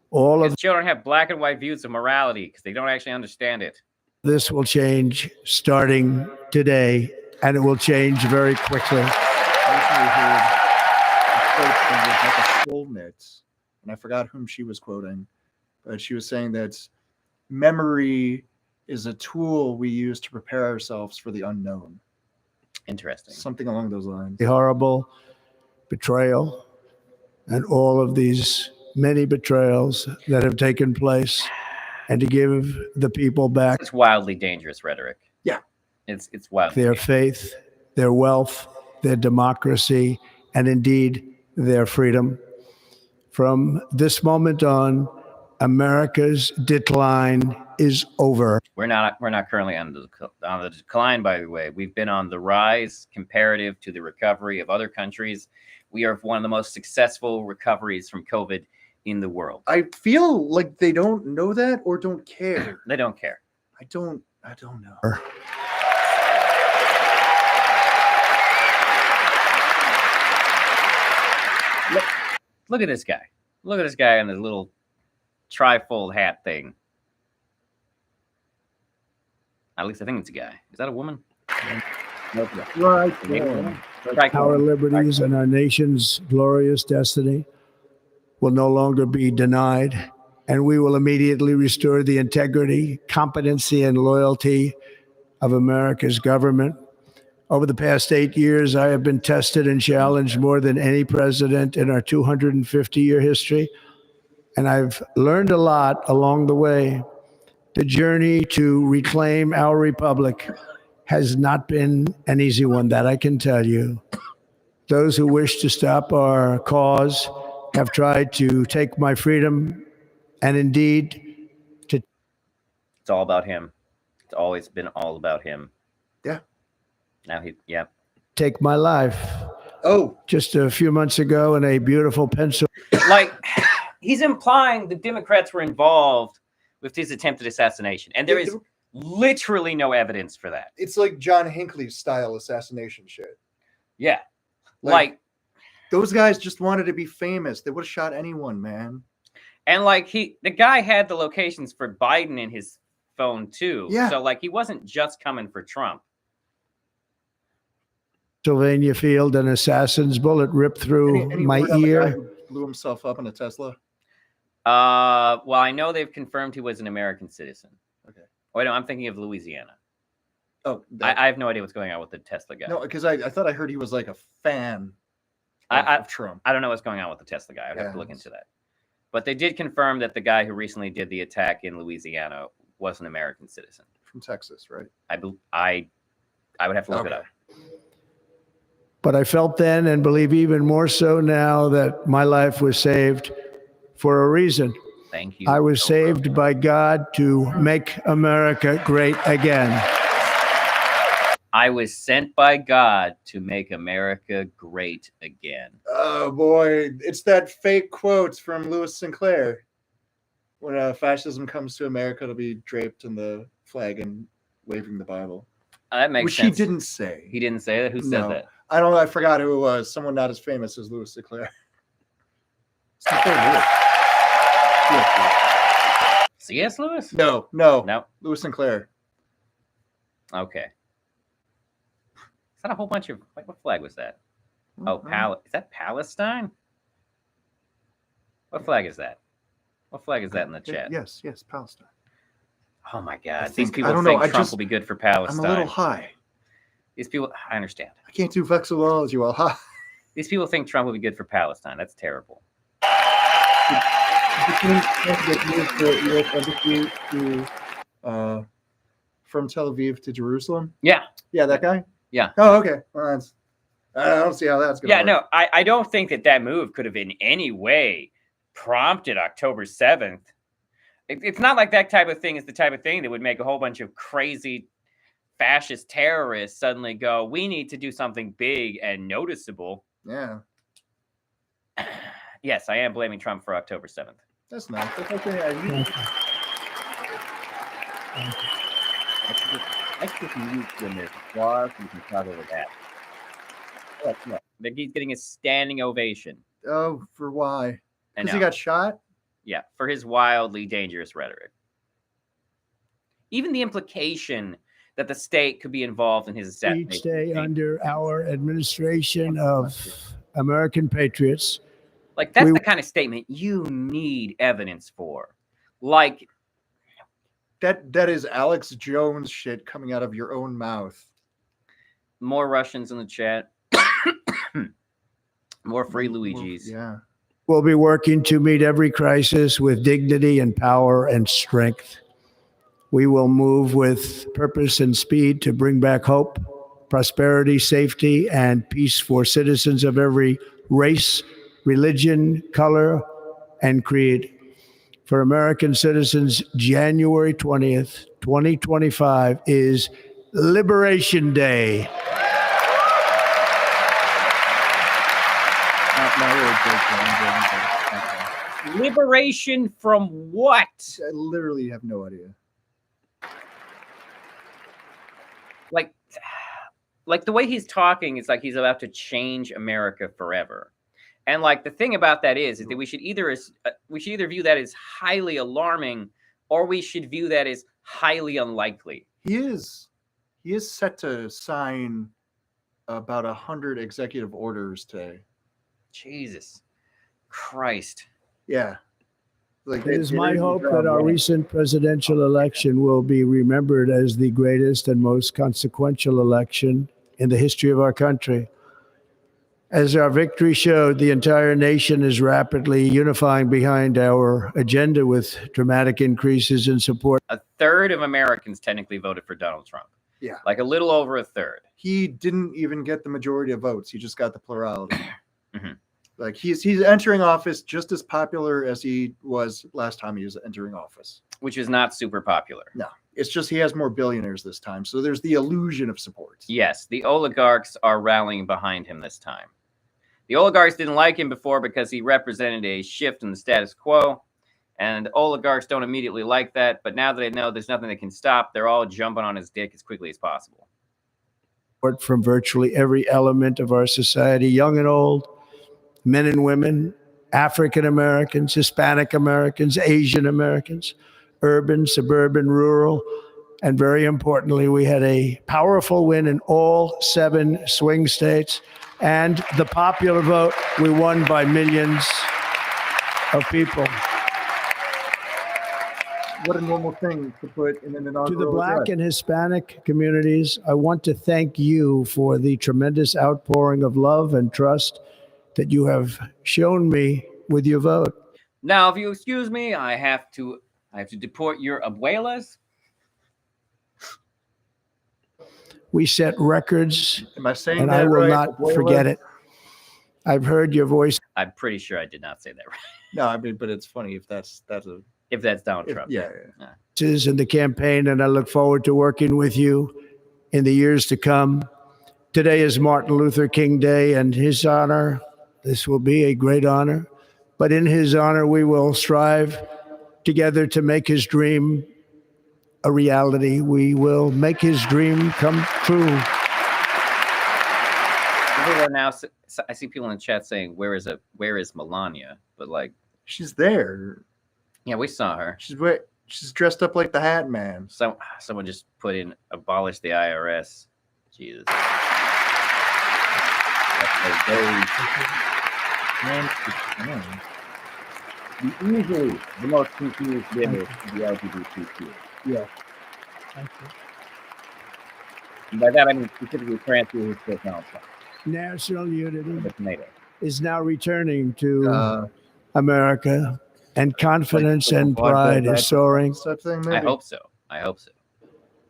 All of children have black and white views of morality because they don't actually understand it. This will change starting today, and it will change very quickly. I recently heard a quote from Rebecca Stolnitz, and I forgot whom she was quoting, She was saying that memory is a tool we use to prepare ourselves for the unknown. Interesting. Something along those lines. The horrible betrayal and all of these many betrayals that have taken place, and to give the people back It's wildly dangerous rhetoric. Yeah. It's wild. their faith, their wealth, their democracy, and indeed their freedom. From this moment on, America's decline is over. We're not currently on the decline, by the way. We've been on the rise comparative to the recovery of other countries. We are one of the most successful recoveries from COVID in the world. I feel like they don't know that or don't care. They don't care. I don't know. Look at this guy. Look at this guy in his little trifold hat thing. At least I think it's a guy. Is that a woman? Right. Our liberties and our nation's glorious destiny will no longer be denied, and we will immediately restore the integrity, competency, and loyalty of America's government. Over the past 8 years, I have been tested and challenged more than any president in our 250-year history, and I've learned a lot along the way. The journey to reclaim our republic has not been an easy one, that I can tell you. Those who wish to stop our cause have tried to take my freedom, and indeed to... It's all about him. It's always been all about him. Yeah. Now take my life. Oh. Just a few months ago in a beautiful Pennsylvania... Like, he's implying the Democrats were involved with his attempted assassination, and there is literally no evidence for that. It's like John Hinckley style assassination shit. Yeah. Like those guys just wanted to be famous. They would have shot anyone, man. And like the guy had the locations for Biden in his phone too. Yeah. So like he wasn't just coming for Trump. Pennsylvania field, an assassin's bullet ripped through my ear. Blew himself up in a Tesla. Well, I know they've confirmed he was an American citizen. Okay. Wait, no, I'm thinking of Louisiana. Oh, I have no idea what's going on with the Tesla guy. No, because I thought I heard he was like a fan of Trump. I don't know what's going on with the Tesla guy. I'd have to look into that. But they did confirm that the guy who recently did the attack in Louisiana was an American citizen. From Texas, right? I would have to look it up. But I felt then, and believe even more so now, that my life was saved for a reason. Thank you. I was saved by God to make America great again. I was sent by God to make America great again. Oh boy, it's that fake quote from Lewis Sinclair. When fascism comes to America, it'll be draped in the flag and waving the Bible. That makes sense. Which he didn't say. He didn't say that? Who said that? I don't know. I forgot who it was. Someone not as famous as Lewis Sinclair. C.S. Lewis? No. Lewis Sinclair. Okay. Is that a whole bunch of... What flag was that? Oh, is that Palestine? What flag is that? What flag is that in the chat? Yes, Palestine. Oh my God. These people think Trump will be good for Palestine. I'm a little high. These people... I understand. I can't do vexillology well high. These people think Trump will be good for Palestine. That's terrible. From Tel Aviv to Jerusalem? Yeah. Yeah, that guy? Yeah. Oh, okay. Well, I don't see how that's going to work. Yeah, no, I don't think that move could have in any way prompted October 7th. It's not like that type of thing is the type of thing that would make a whole bunch of crazy fascist terrorists suddenly go, we need to do something big and noticeable. Yeah. Yes, I am blaming Trump for October 7th. That's nice. That's okay. Let's just mute when there's applause. You can talk over that. Look. He's getting a standing ovation. Oh, for why? Because he got shot? Yeah, for his wildly dangerous rhetoric. Even the implication that the state could be involved in his assassination. Each day under our administration of American patriots. Like, that's the kind of statement you need evidence for. Like that is Alex Jones shit coming out of your own mouth. More Russians in the chat. More free Luigis. Yeah. We'll be working to meet every crisis with dignity and power and strength. We will move with purpose and speed to bring back hope, prosperity, safety, and peace for citizens of every race, religion, color, and creed. For American citizens, January 20th, 2025 is Liberation Day. Liberation from what? I literally have no idea. Like the way he's talking, it's like he's about to change America forever. And like the thing about that is that we should either view that as highly alarming, or we should view that as highly unlikely. He is set to sign about 100 executive orders today. Jesus Christ. Yeah. Like it is my hope that our recent presidential election will be remembered as the greatest and most consequential election in the history of our country. As our victory showed, the entire nation is rapidly unifying behind our agenda with dramatic increases in support. A third of Americans technically voted for Donald Trump. Yeah. Like a little over a third. He didn't even get the majority of votes. He just got the plurality. Like he's entering office just as popular as he was last time he was entering office. Which is not super popular. No. It's just he has more billionaires this time. So there's the illusion of support. Yes, the oligarchs are rallying behind him this time. The oligarchs didn't like him before because he represented a shift in the status quo. And oligarchs don't immediately like that. But now that they know there's nothing that can stop, they're all jumping on his dick as quickly as possible. From virtually every element of our society, young and old, men and women, African Americans, Hispanic Americans, Asian Americans, urban, suburban, rural, and very importantly, we had a powerful win in all 7 swing states. And the popular vote, we won by millions of people. What a normal thing to put in an inaugural To the Black address. and Hispanic communities, I want to thank you for the tremendous outpouring of love and trust that you have shown me with your vote. Now, if you excuse me, I have to deport your abuelas. We set records, Am I saying and that I will right, not abuela? forget it. I've heard your voice. I'm pretty sure I did not say that right. No, I mean, but it's funny if that's Donald Trump. Yeah. In the campaign, and I look forward to working with you in the years to come. Today is Martin Luther King Day, and his honor, this will be a great honor. But in his honor, we will strive together to make his dream a reality. We will make his dream come true. Everyone now, I see people in the chat saying, "Where is Melania?" But like, she's there. Yeah, we saw her. She's dressed up like the Hat Man. Someone just put in "abolish the IRS." Jesus. That's very Easily the most confused member of the LGBTQ. Yeah. Thank you. And by that I mean specifically trans people who still count. National unity is now returning to America, and confidence and pride is soaring. I hope so. I hope so.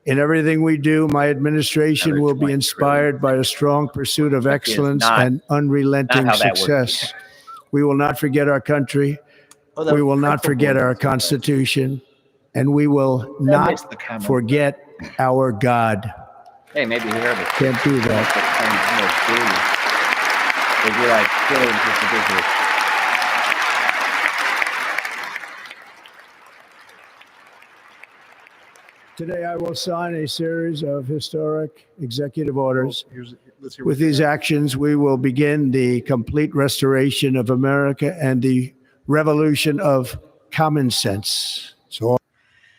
In everything we do, my administration will be inspired by a strong pursuit of excellence and unrelenting success. We will not forget our country. We will not forget our Constitution. And we will not forget our God. Hey, maybe you heard it. Can't do that. You're like killing just ridiculous. Today, I will sign a series of historic executive orders. With these actions, we will begin the complete restoration of America and the revolution of common sense. So,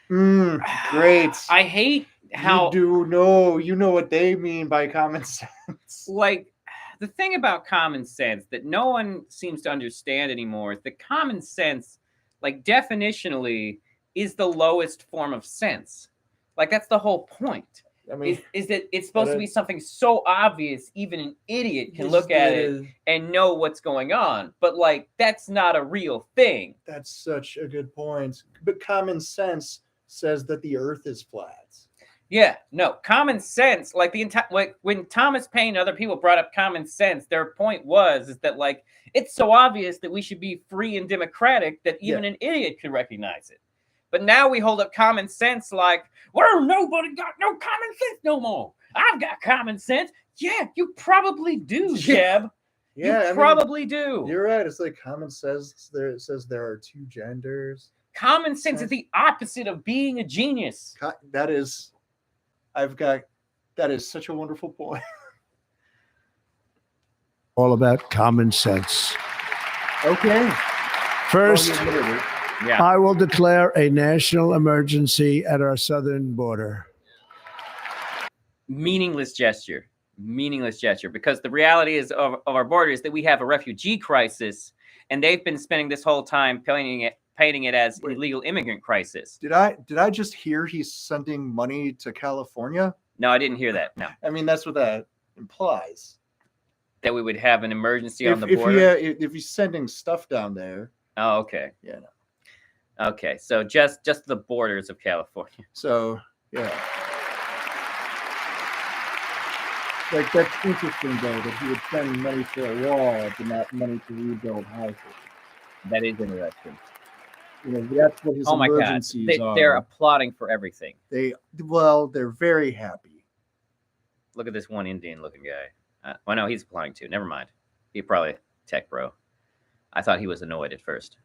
great. I hate how you know what they mean by common sense. Like, the thing about common sense that no one seems to understand anymore is that common sense, like definitionally, is the lowest form of sense. Like, that's the whole point. I mean, is that it's supposed to be something so obvious, even an idiot can look at it and know what's going on. But, like, that's not a real thing. That's such a good point. But common sense says that the Earth is flat. Yeah, no, common sense, like when Thomas Paine and other people brought up common sense, their point is that, like, it's so obvious that we should be free and democratic that even an idiot could recognize it. But now we hold up common sense like, well, nobody got no common sense no more. I've got common sense. Yeah, you probably do, Jeb. Yeah, you probably do. You're right. It's like common sense. It says there are two genders. Common sense is the opposite of being a genius. That is such a wonderful point. All about common sense. Okay. First, I will declare a national emergency at our southern border. Meaningless gesture, because the reality is of our border is that we have a refugee crisis, and they've been spending this whole time painting it as an illegal immigrant crisis. Did I just hear he's sending money to California? No, I didn't hear that. No. I mean, that's what that implies. That we would have an emergency on the border? If he's sending stuff down there. Oh, okay. Yeah. No. Okay, so just the borders of California. So, yeah. Like, that's interesting, though, that he would send money for a wall, but not money to rebuild houses. That is interesting. You know, that's what his emergencies are. They're applauding for everything. They're very happy. Look at this one Indian-looking guy. Well, no, he's applauding too. Never mind. He probably tech bro. I thought he was annoyed at first.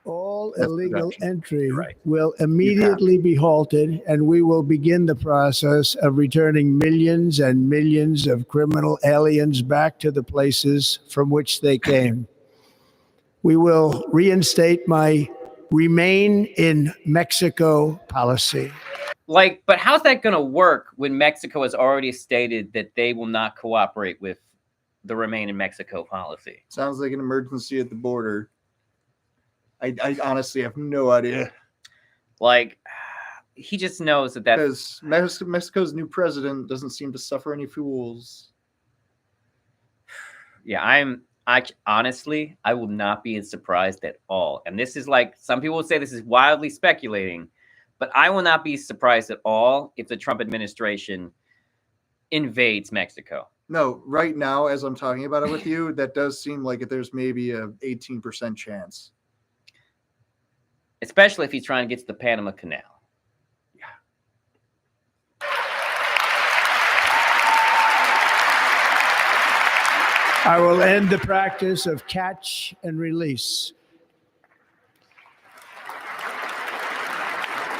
All illegal entry will immediately be halted, and we will begin the process of returning millions and millions of criminal aliens back to the places from which they came. We will reinstate my Remain in Mexico policy. Like, but how's that going to work when Mexico has already stated that they will not cooperate with the Remain in Mexico policy? Sounds like an emergency at the border. I honestly have no idea. Like, he just knows that because Mexico's new president doesn't seem to suffer any fools. Yeah, honestly, I will not be surprised at all. And this is like, some people will say this is wildly speculating, but I will not be surprised at all if the Trump administration invades Mexico. No, right now, as I'm talking about it with you, that does seem like there's maybe a 18% chance. Especially if he's trying to get to the Panama Canal. I will end the practice of catch and release.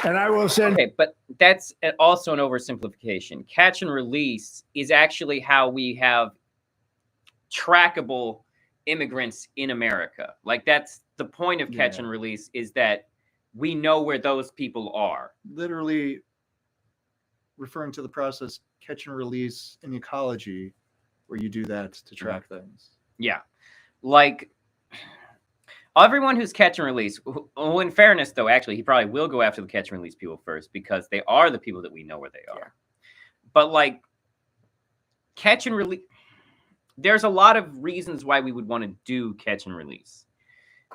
And I will send... Okay, but that's also an oversimplification. Catch and release is actually how we have trackable immigrants in America. Like, that's the point of catch and release, is that we know where those people are. Literally referring to the process catch and release in ecology, where you do that to track things. Yeah. Like, everyone who's catch and release, well, in fairness, though, actually, he probably will go after the catch and release people first, because they are the people that we know where they are. Yeah. But, like, catch and release, there's a lot of reasons why we would want to do catch and release.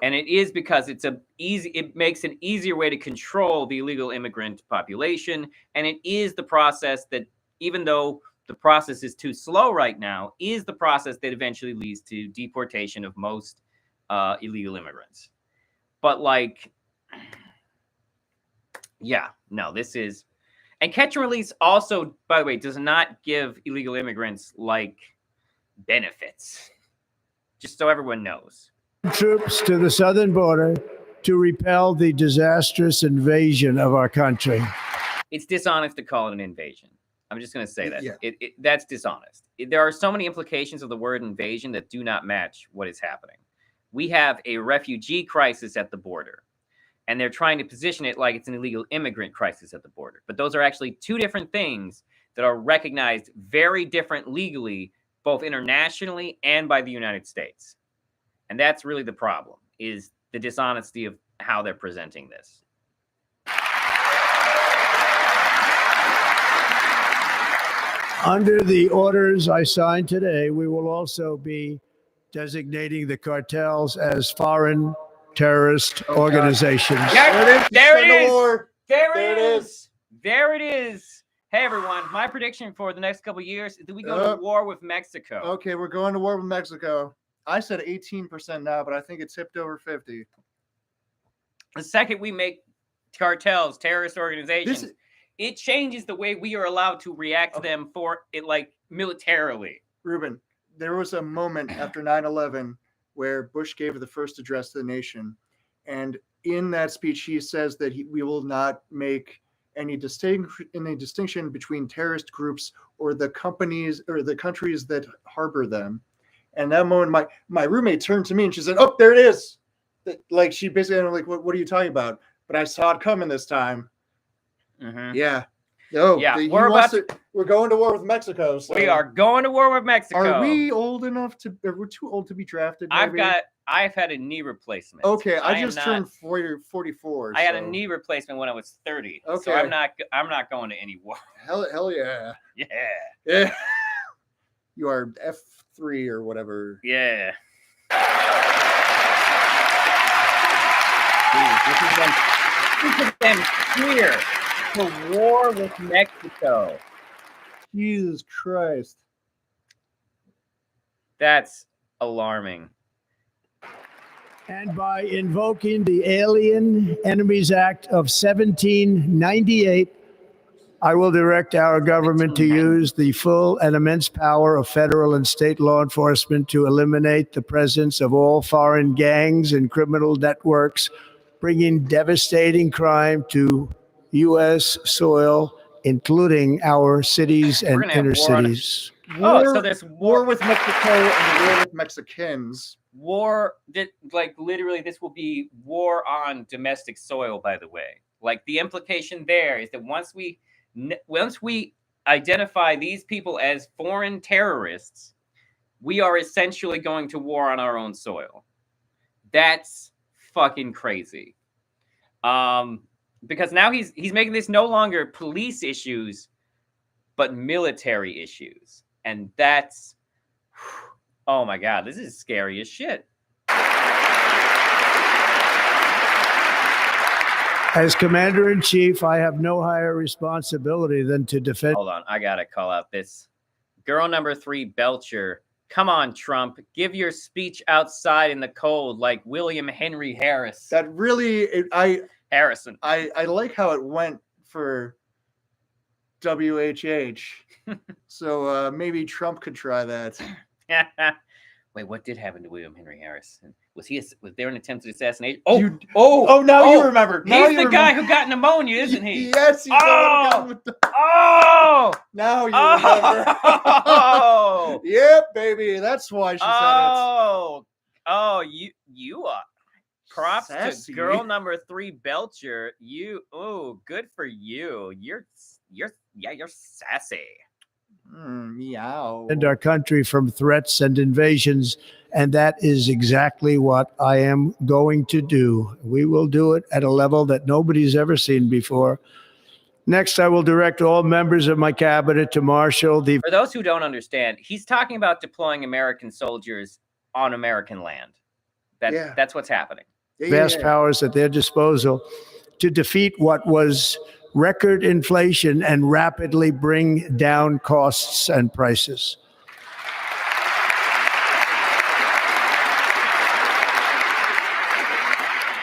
And it is because it makes an easier way to control the illegal immigrant population. And it is the process that, even though the process is too slow right now, is the process that eventually leads to deportation of most illegal immigrants. But, like, yeah, no, this is, and catch and release also, by the way, does not give illegal immigrants, like, benefits, just so everyone knows. Troops to the southern border to repel the disastrous invasion of our country. It's dishonest to call it an invasion. I'm just going to say that. Yeah. That's dishonest. There are so many implications of the word invasion that do not match what is happening. We have a refugee crisis at the border, and they're trying to position it like it's an illegal immigrant crisis at the border. But those are actually two different things that are recognized very different legally, both internationally and by the United States. And that's really the problem, is the dishonesty of how they're presenting this. Under the orders I signed today, we will also be designating the cartels as foreign terrorist organizations. There it is. Hey, everyone. My prediction for the next couple of years is that we go to war with Mexico. Okay, we're going to war with Mexico. I said 18% now, but I think it's tipped over 50. The second we make cartels terrorist organizations, it changes the way we are allowed to react to them for it, like militarily. Ruben, there was a moment after 9/11 where Bush gave the first address to the nation. And in that speech, he says that we will not make any distinction between terrorist groups or the companies or the countries that harbor them. And that moment, my roommate turned to me and she said, "Oh, there it is." Like she basically, I'm like, what are you talking about? But I saw it coming this time. Mm-hmm. Yeah. Oh, yeah. We're going to war with Mexico. So. We are going to war with Mexico. Are we old enough we're too old to be drafted? Maybe? I've had a knee replacement. Okay, I just turned 44. I had a knee replacement when I was 30. Okay. So I'm not going to any war. Hell yeah. Yeah. Yeah. You are F3 or whatever. Yeah. This is them clear for war with Mexico. Jesus Christ. That's alarming. And by invoking the Alien Enemies Act of 1798, I will direct our government to use the full and immense power of federal and state law enforcement to eliminate the presence of all foreign gangs and criminal networks, bringing devastating crime to U.S. soil, including our cities and inner cities. So there's war with Mexico and war with Mexicans. Literally, this will be war on domestic soil, by the way. Like, the implication there is that once we identify these people as foreign terrorists, we are essentially going to war on our own soil. That's fucking crazy. Because now he's making this no longer police issues, but military issues. And that's, oh my God, this is scary as shit. As Commander-in-Chief, I have no higher responsibility than to defend. Hold on, I gotta call out this. Girl number 3, Belcher. Come on, Trump. Give your speech outside in the cold like William Henry Harris. That really, Harrison. I like how it went for WHH. So maybe Trump could try that. Wait, what did happen to William Henry Harris? Was there an attempted assassination? Now you remember. He's the guy who got pneumonia, isn't he? Yes. Now you remember. Oh. Yep, baby. That's why she said it. You are. Props Sassy. to girl number 3, Belcher. Good for you. You're sassy. Meow. And our country from threats and invasions. And that is exactly what I am going to do. We will do it at a level that nobody's ever seen before. Next, I will direct all members of my cabinet to marshal the... For those who don't understand, he's talking about deploying American soldiers on American land. That's what's happening. Vast powers at their disposal to defeat what was record inflation and rapidly bring down costs and prices.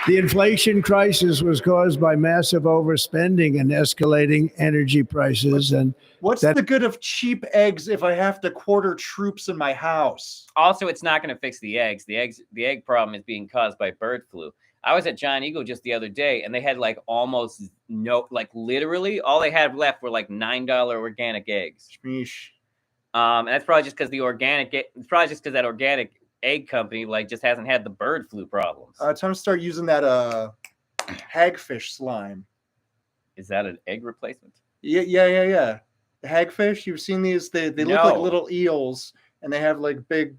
The inflation crisis was caused by massive overspending and escalating energy prices. And what's the good of cheap eggs if I have to quarter troops in my house? Also, it's not going to fix the eggs. The egg problem is being caused by bird flu. I was at Giant Eagle just the other day, and they had almost no, literally all they had left were $9 organic eggs. And that's probably just because that organic egg company just hasn't had the bird flu problems. Time to start using that hagfish slime. Is that an egg replacement? Yeah. The hagfish, you've seen these? They look like little eels, and they have big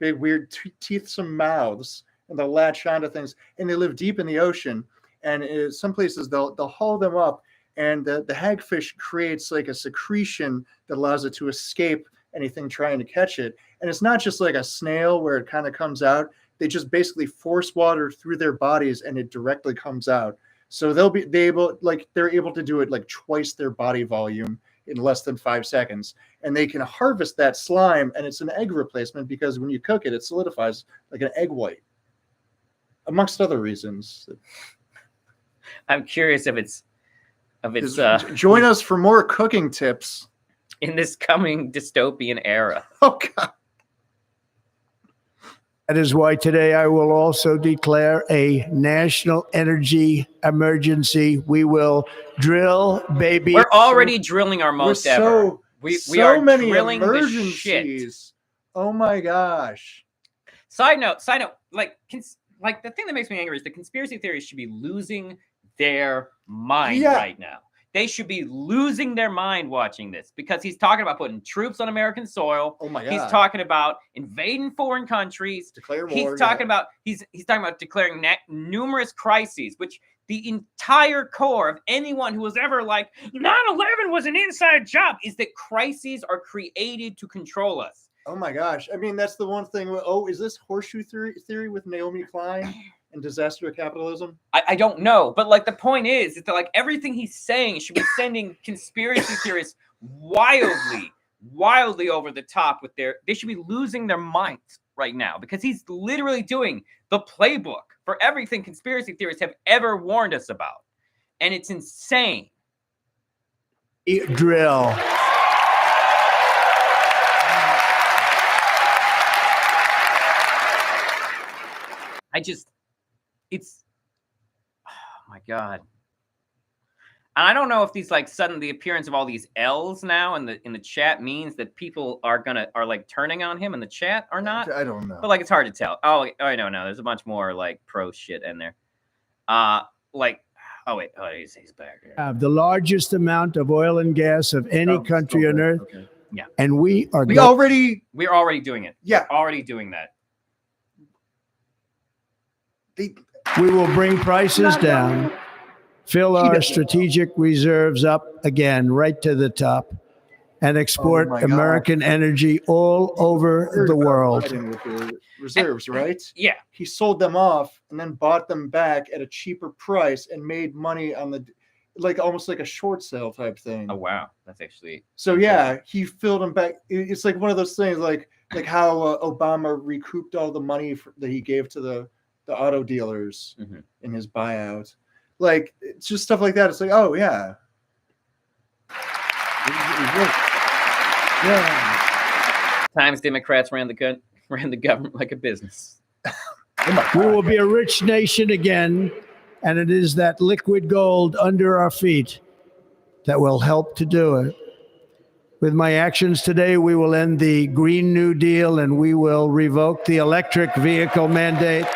weird teethsome mouths. And they'll latch onto things, and they live deep in the ocean. And in some places they'll haul them up, and the hagfish creates like a secretion that allows it to escape anything trying to catch it. And it's not just like a snail where it kind of comes out. They just basically force water through their bodies and it directly comes out. So they're able to do it like twice their body volume in less than 5 seconds. And they can harvest that slime, and it's an egg replacement because when you cook it, it solidifies like an egg white, amongst other reasons. I'm curious if it's join us for more cooking tips in this coming dystopian era. Oh God. That is why today I will also declare a national energy emergency. We will drill, baby. We're already drilling our most ever. We are many drilling emergencies. The shit. Oh my gosh. Side note, like the thing that makes me angry is the conspiracy theories should be losing their mind right now. They should be losing their mind watching this, because he's talking about putting troops on American soil. Oh my God. He's talking about invading foreign countries. Declare war. He's talking about declaring numerous crises, which the entire core of anyone who was ever like 9/11 was an inside job is that crises are created to control us. Oh my gosh. I mean, that's the one thing. Oh, is this horseshoe theory with Naomi Klein and disaster capitalism? I don't know. But like the point is that like everything he's saying should be sending conspiracy theorists wildly over the top with they should be losing their minds right now, because he's literally doing the playbook for everything conspiracy theorists have ever warned us about. And it's insane. Drill. Oh my God. And I don't know if these like the appearance of all these L's now in the chat means that people are like turning on him in the chat or not. I don't know. But like it's hard to tell. Oh, I don't know. There's a bunch more like pro shit in there. He's back here. The largest amount of oil and gas of any country on earth. Okay. Yeah. And we're already doing it. Yeah. Already doing that. We will bring prices down, fill our strategic reserves up again, right to the top, and export American energy all over the world. With the reserves, right? Yeah. He sold them off and then bought them back at a cheaper price and made money on the, like almost like a short sale type thing. Oh wow, that's actually. So yeah, he filled them back. It's like one of those things, like how Obama recouped all the money that he gave to the auto dealers in his buyout. Like it's just stuff like that. It's like, oh yeah. Yeah. Times Democrats ran the government like a business. We will be a rich nation again, and it is that liquid gold under our feet that will help to do it. With my actions today, we will end the Green New Deal, and we will revoke the electric vehicle mandate,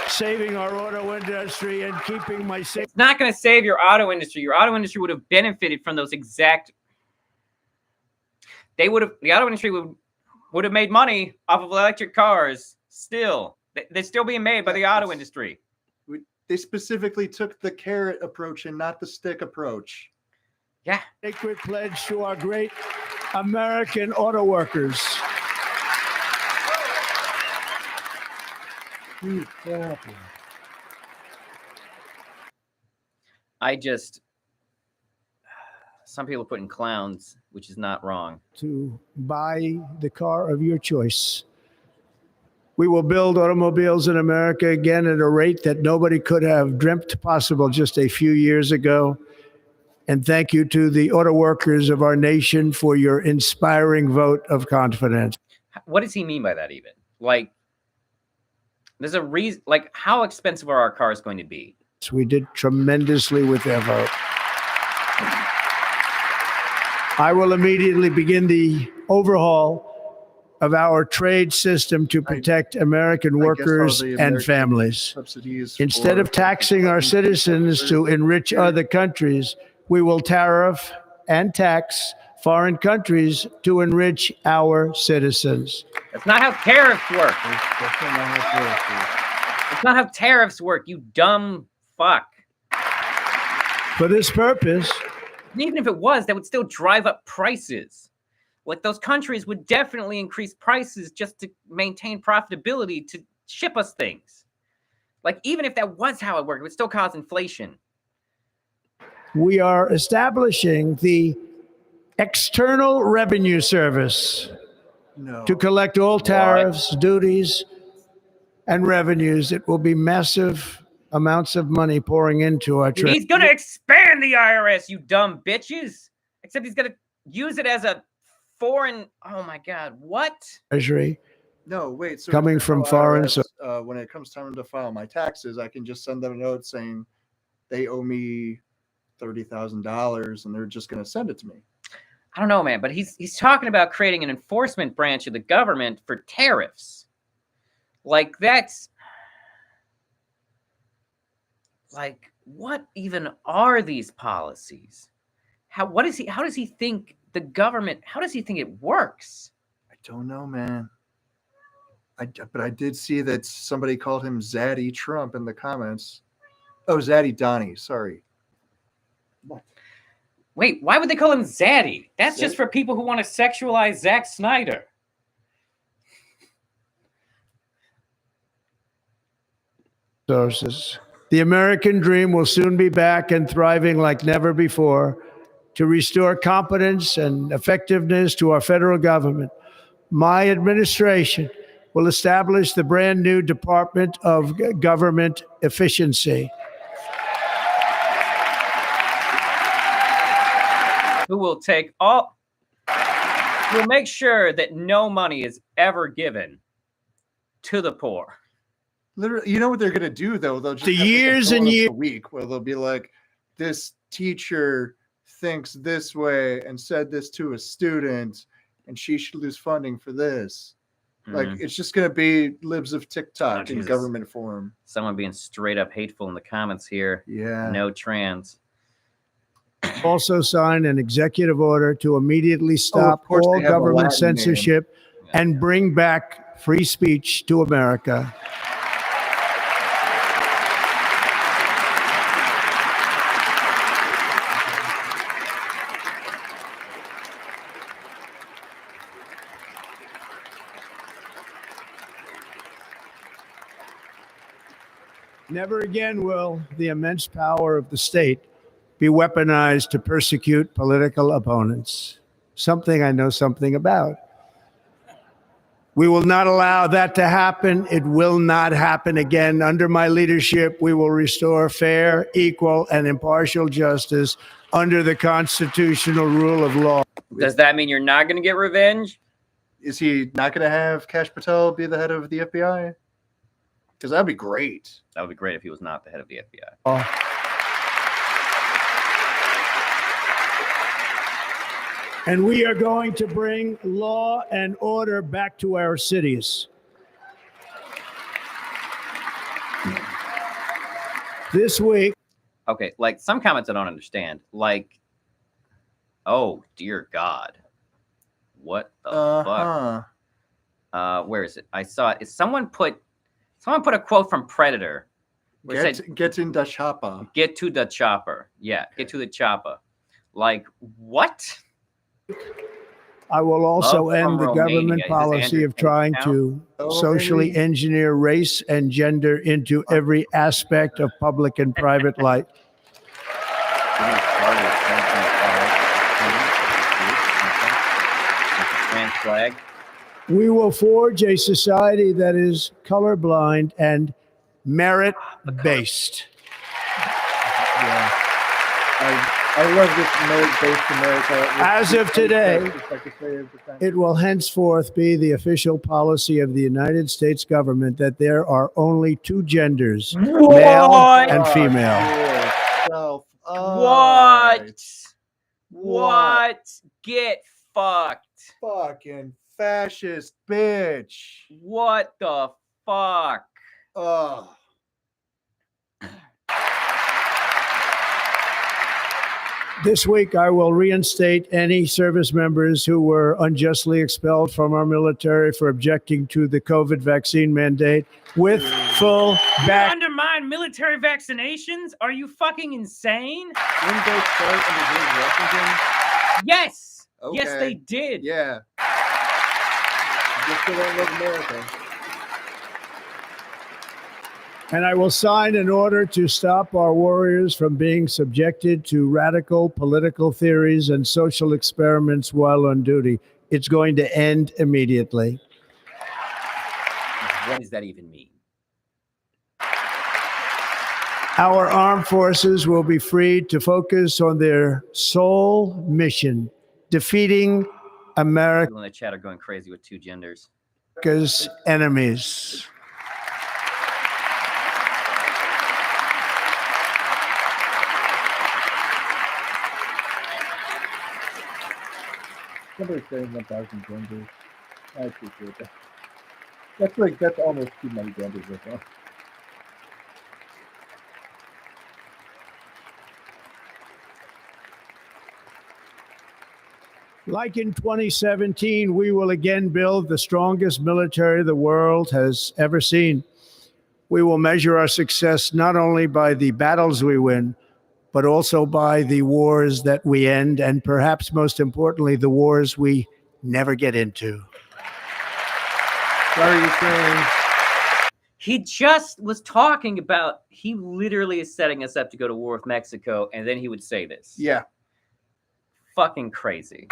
saving our auto industry and keeping my safety. It's not going to save your auto industry. Your auto industry would have benefited from those exact. The auto industry would have made money off of electric cars. Still, they're still being made by the auto industry. They specifically took the carrot approach and not the stick approach. Yeah. Sacred pledge to our great American auto workers. Some people are putting clowns, which is not wrong. To buy the car of your choice. We will build automobiles in America again at a rate that nobody could have dreamt possible just a few years ago. And thank you to the auto workers of our nation for your inspiring vote of confidence. What does he mean by that even? Like, there's a reason, like, how expensive are our cars going to be? So we did tremendously with their vote. I will immediately begin the overhaul of our trade system to protect American workers and families. Instead of taxing our citizens to enrich other countries, we will tariff and tax foreign countries to enrich our citizens. That's not how tariffs work. It's not how tariffs work, you dumb fuck. For this purpose, And even if it was, that would still drive up prices. Like those countries would definitely increase prices just to maintain profitability to ship us things. Like even if that was how it worked, it would still cause inflation. We are establishing the External Revenue Service to collect all tariffs, duties, and revenues. It will be massive amounts of money pouring into our treasury. He's going to expand the IRS, you dumb bitches. Except he's going to use it as a foreign. Oh my God, what? Treasury. No, wait. So coming from foreign. When it comes time to file my taxes, I can just send them a note saying they owe me $30,000 and they're just going to send it to me. I don't know, man, but he's talking about creating an enforcement branch of the government for tariffs. Like that's like, what even are these policies? How does he think the government, how does he think it works? I don't know, man. But I did see that somebody called him Zaddy Trump in the comments. Oh, Zaddy Donnie, sorry. What? Wait, why would they call him Zaddy? That's just for people who want to sexualize Zack Snyder. Sources. The American dream will soon be back and thriving like never before to restore competence and effectiveness to our federal government. My administration will establish the brand new Department of Government Efficiency. Who will will make sure that no money is ever given to the poor. Literally, you know what they're going to do, though? They'll just the years and years a week where they'll be like, this teacher thinks this way and said this to a student, and she should lose funding for this. Like, it's just going to be libs of TikTok in government form. Someone being straight up hateful in the comments here. Yeah. No trans. Also signed an executive order to immediately stop all government censorship and bring back free speech to America. Never again will the immense power of the state be weaponized to persecute political opponents. Something I know something about. We will not allow that to happen. It will not happen again. Under my leadership, we will restore fair, equal, and impartial justice under the constitutional rule of law. Does that mean you're not going to get revenge? Is he not going to have Kash Patel be the head of the FBI? Because that'd be great. That would be great if he was not the head of the FBI. And we are going to bring law and order back to our cities. This week. Okay, like some comments I don't understand. Like, oh, dear God. What the fuck? Where is it? I saw it. Someone put a quote from Predator. Get in the chopper. Get to the chopper. Yeah, get to the chopper. Like, what? I will also end the government policy of trying to socially engineer race and gender into every aspect of public and private life. Flag. We will forge a society that is colorblind and merit-based. Yeah. I love this merit-based America. As of today, it will henceforth be the official policy of the United States government that there are only two genders, male and female. What? Get fucked. Fucking fascist bitch. What the fuck? Oh. This week, I will reinstate any service members who were unjustly expelled from our military for objecting to the COVID vaccine mandate with full back. mind military vaccinations? Are you fucking insane? Didn't they start under George Washington? Yes. Okay. Yes, they did. Yeah. Just they don't love America. And I will sign an order to stop our warriors from being subjected to radical political theories and social experiments while on duty. It's going to end immediately. What does that even mean? Our armed forces will be freed to focus on their sole mission, defeating America's People in the chat are going crazy with two genders. enemies. Somebody's saying 1,000 genders. I appreciate that. That's almost too many genders, I think. Like in 2017, we will again build the strongest military the world has ever seen. We will measure our success not only by the battles we win, but also by the wars that we end, and perhaps most importantly, the wars we never get into. What are you saying? He just was talking about, he literally is setting us up to go to war with Mexico, and then he would say this. Yeah. Fucking crazy.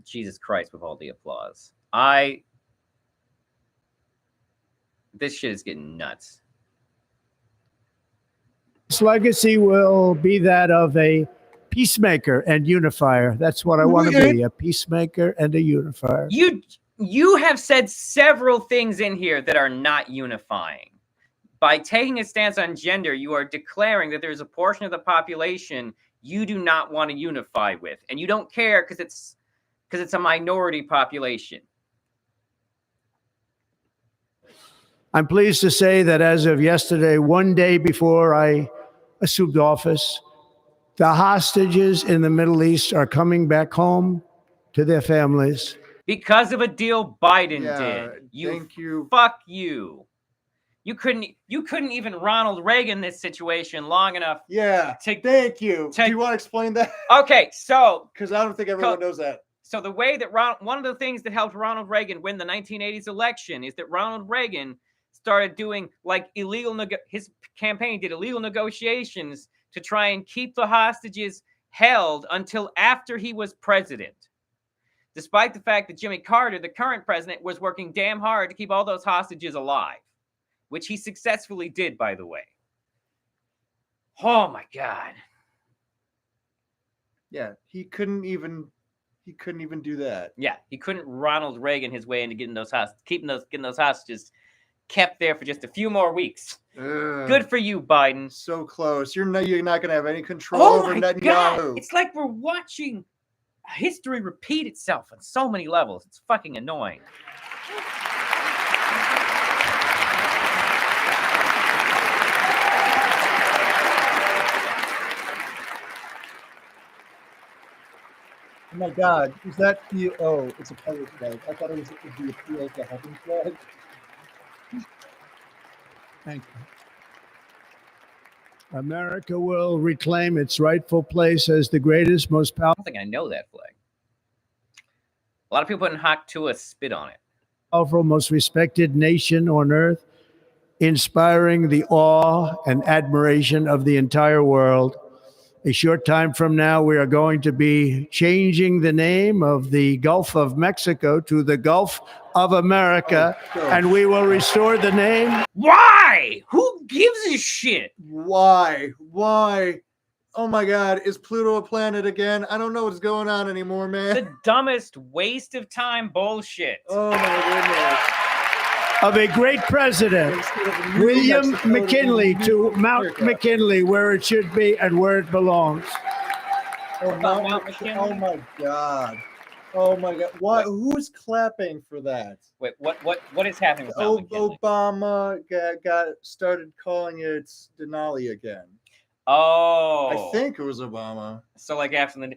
Jesus Christ, with all the applause. This shit is getting nuts. This legacy will be that of a peacemaker and unifier. That's what I want to be, a peacemaker and a unifier. You have said several things in here that are not unifying. By taking a stance on gender, you are declaring that there's a portion of the population you do not want to unify with. And you don't care because it's a minority population. I'm pleased to say that as of yesterday, one day before I assumed office, the hostages in the Middle East are coming back home to their families. Because of a deal Biden did. Thank you. Fuck you. You couldn't even Ronald Reagan this situation long enough. Yeah. Thank you. Do you want to explain that? Okay, so because I don't think everyone knows that. So the way that one of the things that helped Ronald Reagan win the 1980s election is that Ronald Reagan started doing like his campaign did illegal negotiations to try and keep the hostages held until after he was president. Despite the fact that Jimmy Carter, the current president, was working damn hard to keep all those hostages alive, which he successfully did, by the way. Oh my God. Yeah, he couldn't even do that. Yeah, he couldn't Ronald Reagan his way into getting those hostages kept there for just a few more weeks. Good for you, Biden. So close. You're not going to have any control over Netanyahu. God. It's like we're watching history repeat itself on so many levels. It's fucking annoying. Oh my God, is that the? Oh, it's a pirate flag. I thought it was the appeal to heaven flag. Thank you. America will reclaim its rightful place as the greatest, most powerful. I don't think I know that flag. A lot of people in Haktua spit on it. Powerful, most respected nation on earth, inspiring the awe and admiration of the entire world. A short time from now, we are going to be changing the name of the Gulf of Mexico to the Gulf of America, and we will restore the name. Why? Who gives a shit? Why? Oh my God, is Pluto a planet again? I don't know what's going on anymore, man. The dumbest waste of time bullshit. Oh my goodness. Of a great president, William McKinley, to Mount McKinley, where it should be and where it belongs. Oh, Mount McKinley? Oh my God. Oh my God. What? Who's clapping for that? Wait, what is happening with Mount McKinley? Obama got started calling it Denali again. Oh. I think it was Obama. So like after the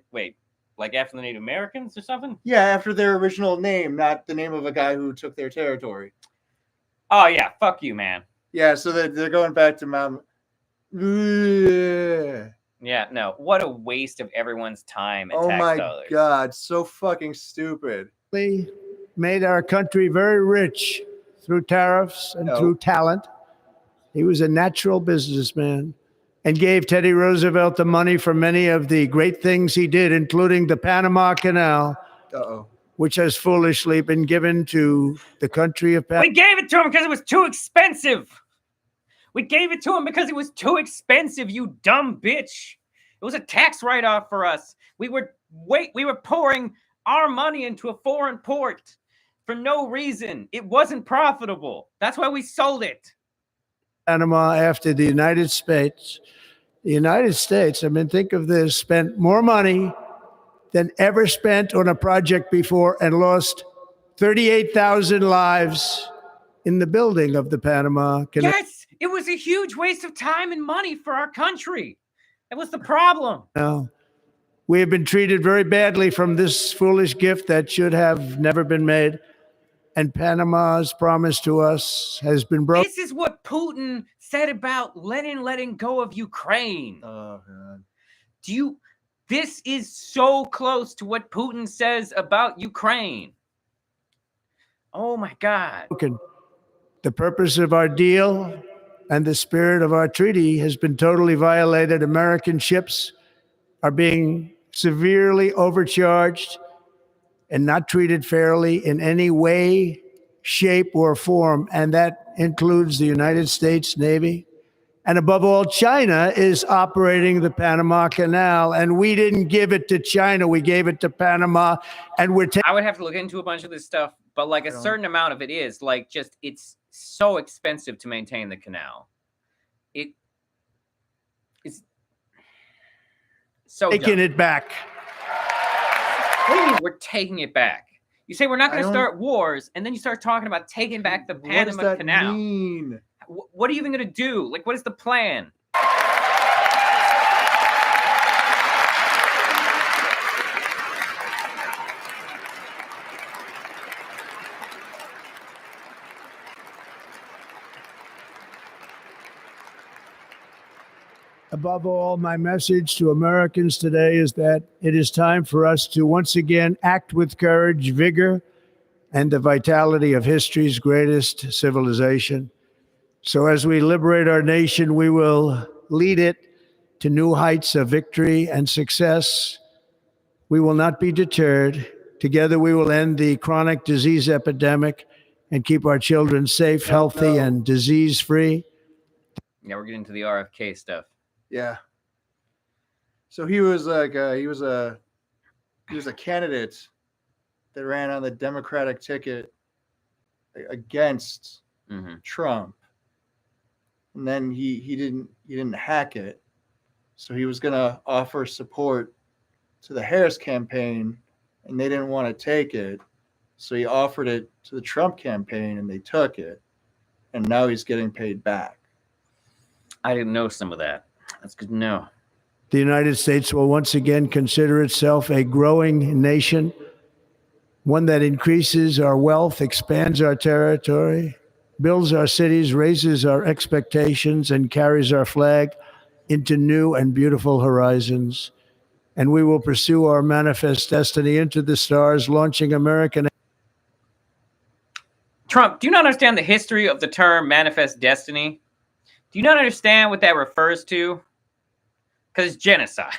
Like after the Native Americans or something? Yeah, after their original name, not the name of a guy who took their territory. Oh yeah, fuck you, man. Yeah, so they're going back to Mount. Yeah, no. What a waste of everyone's time and Oh tax my dollars. God, so fucking stupid. We made our country very rich through tariffs and through talent. He was a natural businessman and gave Teddy Roosevelt the money for many of the great things he did, including the Panama Canal, which has foolishly been given to the country of Panama. We gave it to him because it was too expensive. We gave it to him because it was too expensive, you dumb bitch. It was a tax write-off for us. We were pouring our money into a foreign port for no reason. It wasn't profitable. That's why we sold it. Panama after the United States. The United States, I mean, think of this, spent more money than ever spent on a project before and lost 38,000 lives in the building of the Panama Canal. Yes, it was a huge waste of time and money for our country. That was the problem. Now, we have been treated very badly from this foolish gift that should have never been made. And Panama's promise to us has been broken. This is what Putin said about letting go of Ukraine. Oh, God. This is so close to what Putin says about Ukraine. Oh, my God. The purpose of our deal and the spirit of our treaty has been totally violated. American ships are being severely overcharged and not treated fairly in any way, shape, or form. And that includes the United States Navy. And above all, China is operating the Panama Canal. And we didn't give it to China. We gave it to Panama. And I would have to look into a bunch of this stuff, but like a certain amount of it is like just, it's so expensive to maintain the canal. It's so taking dumb. it back. What do you mean we're taking it back? You say we're not going to start wars, and then you start talking about taking back the Panama Canal. Mean? What are you even going to do? Like, what is the plan? Above all, my message to Americans today is that it is time for us to once again act with courage, vigor, and the vitality of history's greatest civilization. So as we liberate our nation, we will lead it to new heights of victory and success. We will not be deterred. Together, we will end the chronic disease epidemic and keep our children safe, healthy, and disease-free. Yeah, we're getting to the RFK stuff. Yeah. So he was like he was a candidate that ran on the Democratic ticket against Trump, and then he didn't hack it, so he was gonna offer support to the Harris campaign, and they didn't want to take it, so he offered it to the Trump campaign, and they took it, and now he's getting paid back. I didn't know some of that. That's good to know. The United States will once again consider itself a growing nation, one that increases our wealth, expands our territory, builds our cities, raises our expectations, and carries our flag into new and beautiful horizons. And we will pursue our manifest destiny into the stars, launching American. Trump, do you not understand the history of the term manifest destiny? Do you not understand what that refers to? Because it's genocide.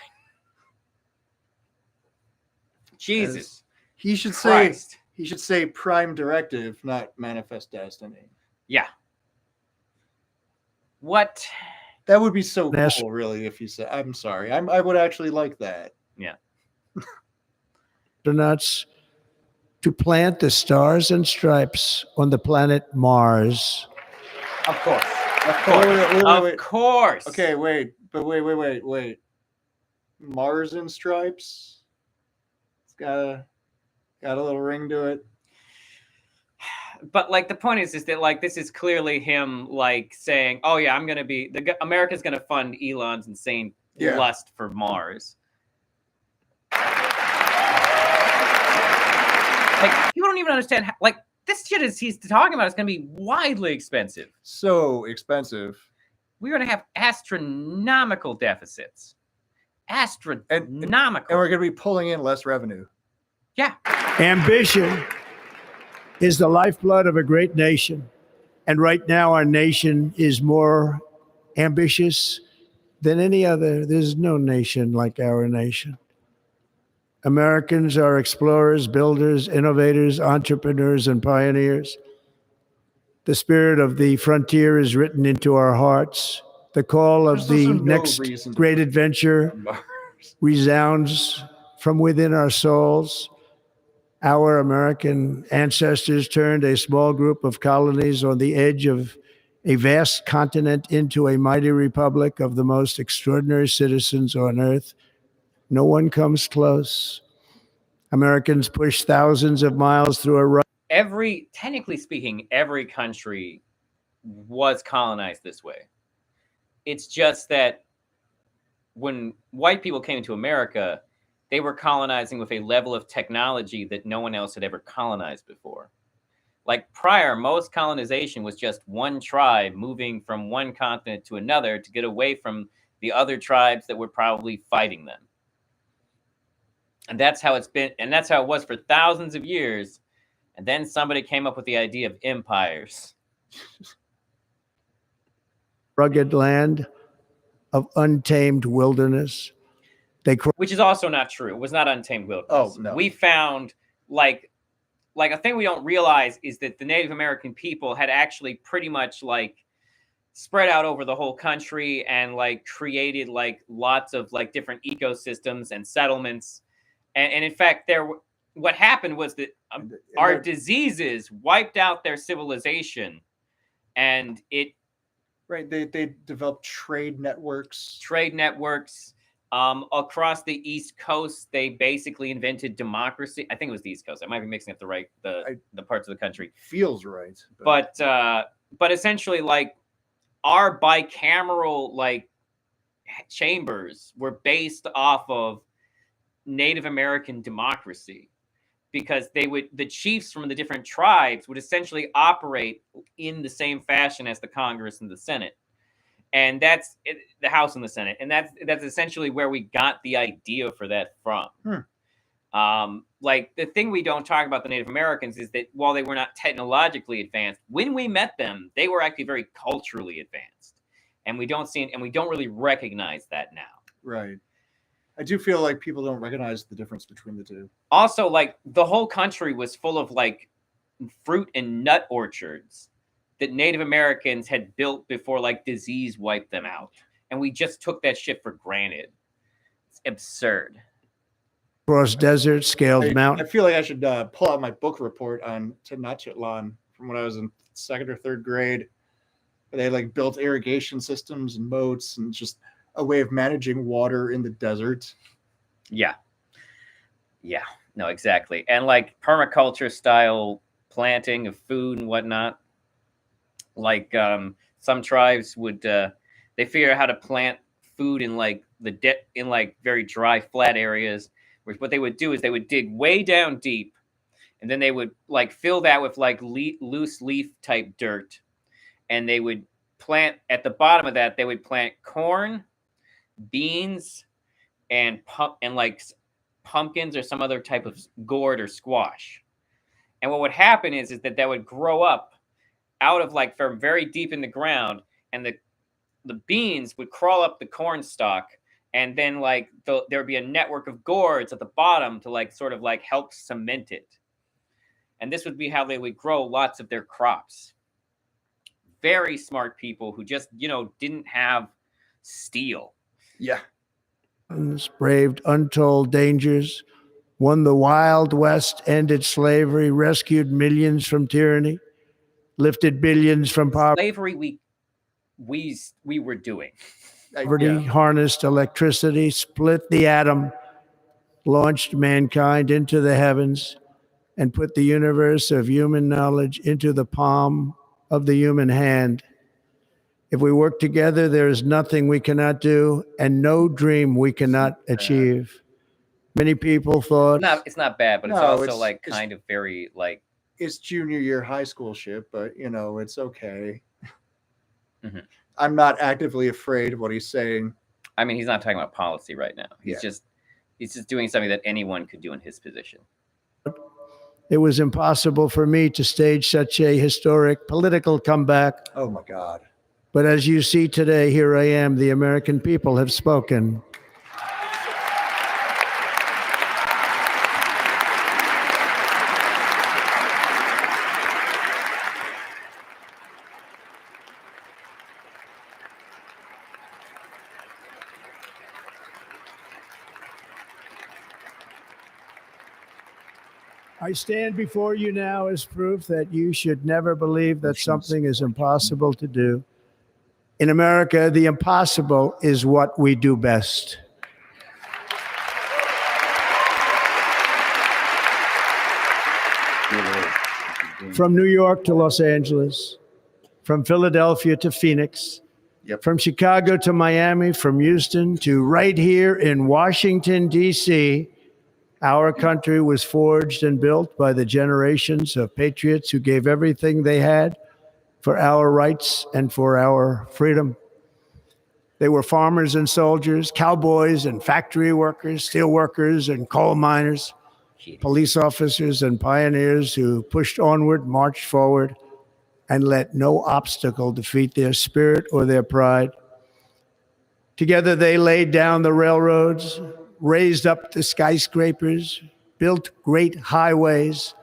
Jesus. He should Christ. say prime directive, not manifest destiny. Yeah. What? That would be so cool, really, if you said. I'm sorry. I would actually like that. Yeah. Astronauts to plant the stars and stripes on the planet Mars. Of course. Of course. Of course. Okay, wait. But wait. Mars and stripes? It's got a little ring to it. But like the point is that like this is clearly him like saying, "Oh yeah, I'm gonna be America's gonna fund Elon's insane lust for Mars." Like, you don't even understand how, like, this shit he's talking about is going to be widely expensive. So expensive. We're going to have astronomical deficits. Astronomical. And we're going to be pulling in less revenue. Yeah. Ambition is the lifeblood of a great nation. And right now, our nation is more ambitious than any other. There's no nation like our nation. Americans are explorers, builders, innovators, entrepreneurs, and pioneers. The spirit of the frontier is written into our hearts. The call of the next great adventure resounds from within our souls. Our American ancestors turned a small group of colonies on the edge of a vast continent into a mighty republic of the most extraordinary citizens on earth. No one comes close. Americans pushed thousands of miles through a technically speaking, every country was colonized this way. It's just that when white people came to America, they were colonizing with a level of technology that no one else had ever colonized before. Like prior, most colonization was just one tribe moving from one continent to another to get away from the other tribes that were probably fighting them. And that's how it's been, and that's how it was for thousands of years. And then somebody came up with the idea of empires. Rugged land of untamed wilderness. Which is also not true. It was not untamed wilderness. Oh, no. We found, like a thing we don't realize is that the Native American people had actually pretty much like spread out over the whole country and like created like lots of like different ecosystems and settlements. And in fact, what happened was that our diseases wiped out their civilization, and it. Right, they developed trade networks. Across the East Coast, they basically invented democracy. I think it was the East Coast. I might be mixing up the parts of the country. Feels right. But essentially, like our bicameral like chambers were based off of Native American democracy, because the chiefs from the different tribes would essentially operate in the same fashion as the Congress and the Senate. And that's the House and the Senate. And that's essentially where we got the idea for that from. Like the thing we don't talk about the Native Americans is that while they were not technologically advanced, when we met them, they were actually very culturally advanced. And we don't really recognize that now. Right. I do feel like people don't recognize the difference between the two. Also, like the whole country was full of like fruit and nut orchards that Native Americans had built before like disease wiped them out. And we just took that shit for granted. It's absurd. Across desert, scaled mountain. I feel like I should pull out my book report on Tenochtitlan from when I was in 2nd or 3rd grade. They like built irrigation systems and moats and just a way of managing water in the desert. Yeah. No, exactly. And like permaculture style planting of food and whatnot. Like some tribes would they figure out how to plant food in like in like very dry flat areas. What they would do is they would dig way down deep, and then they would like fill that with like loose leaf type dirt, and they would plant at the bottom of that. They would plant corn, beans, and like pumpkins or some other type of gourd or squash. And what would happen is that would grow up out of like from very deep in the ground, and the beans would crawl up the corn stalk, and then like there would be a network of gourds at the bottom to like sort of like help cement it. And this would be how they would grow lots of their crops. Very smart people who just, didn't have steel. Yeah. Braved untold dangers, won the Wild West, ended slavery, rescued millions from tyranny, lifted billions from poverty. Slavery we were doing. Poverty, harnessed electricity, split the atom, launched mankind into the heavens, and put the universe of human knowledge into the palm of the human hand. If we work together, there is nothing we cannot do and no dream we cannot achieve. Many people thought it's not bad, but it's No, also it's- like it's- kind of very like It's junior year high school shit, but it's okay. Mhm. I'm not actively afraid of what he's saying. I mean, he's not talking about policy right now. He's just doing something that anyone could do in his position. it was impossible for me to stage such a historic political comeback. Oh my God. But as you see today, here I am. The American people have spoken. I stand before you now as proof that you should never believe that something is impossible to do. In America, the impossible is what we do best. From New York to Los Angeles, from Philadelphia to Phoenix, from Chicago to Miami, from Houston to right here in Washington, D.C., our country was forged and built by the generations of patriots who gave everything they had for our rights and for our freedom. They were farmers and soldiers, cowboys and factory workers, steel workers and coal miners, police officers and pioneers who pushed onward, marched forward, and let no obstacle defeat their spirit or their pride. Together they laid down the railroads, raised up the skyscrapers, built great highways,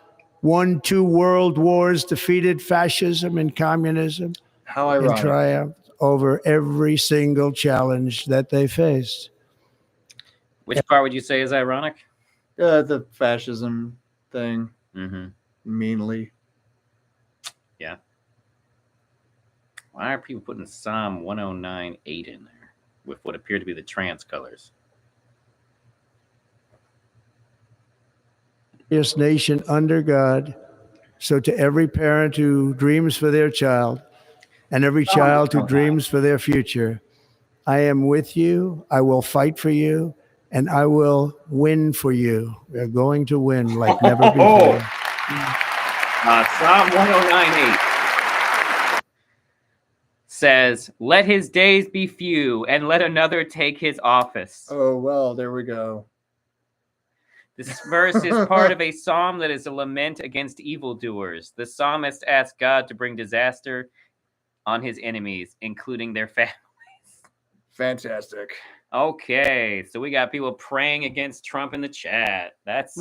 won 2 world wars, defeated fascism and communism, How and ironic. triumphed over every single challenge that they faced. Which part would you say is ironic? The fascism thing. Mm-hmm. Meanly. Yeah. Why are people putting Psalm 109:8 in there with what appear to be the trans colors? Nation under God. So to every parent who dreams for their child and every child who dreams for their future, I am with you, I will fight for you, and I will win for you. We're going to win like never before. Psalm 109:8 says, "Let his days be few, and let another take his office." Oh, well, there we go. This verse is part of a psalm that is a lament against evildoers. The psalmist asks God to bring disaster on his enemies, including their families. Fantastic. Okay, so we got people praying against Trump in the chat. That's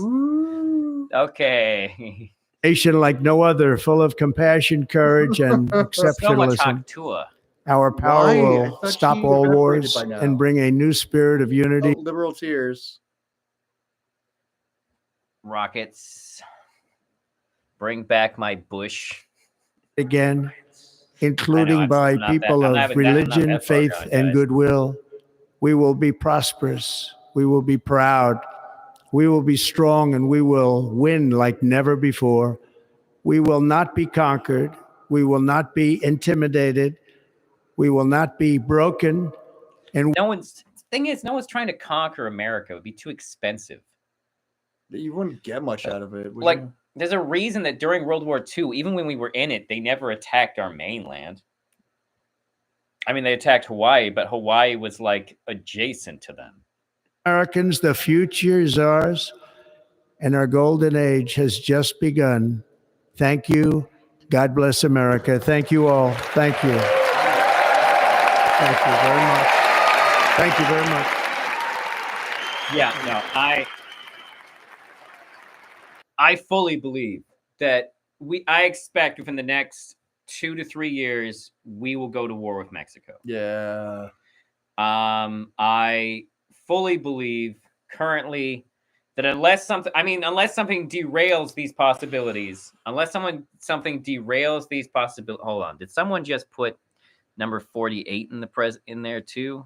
okay. Nation like no other, full of compassion, courage, and So much exceptionalism. Haktua. Our power Why? I will thought stop she all evaporated wars by now. and bring a new spirit of unity. Oh, liberal tears. Rockets. Bring back my Bush. Again, including I'm by not people that- I'm not of even that- I'm not religion, that far faith, gone, and guys. goodwill. We will be prosperous. We will be proud. We will be strong, and we will win like never before. We will not be conquered. We will not be intimidated. We will not be broken. And Thing is, no one's trying to conquer America. It would be too expensive. You wouldn't get much out of it. Would Like, you? there's a reason that during World War II, even when we were in it, they never attacked our mainland. I mean, they attacked Hawaii, but Hawaii was like adjacent to them. Americans, the future is ours, and our golden age has just begun. Thank you. God bless America. Thank you all. Thank you. Thank you very much. Thank you very much. Yeah, no, I fully believe that I expect within the next 2 to 3 years, we will go to war with Mexico. Yeah. I fully believe currently that unless something derails these possibilities, hold on. Did someone just put number 48 in there too?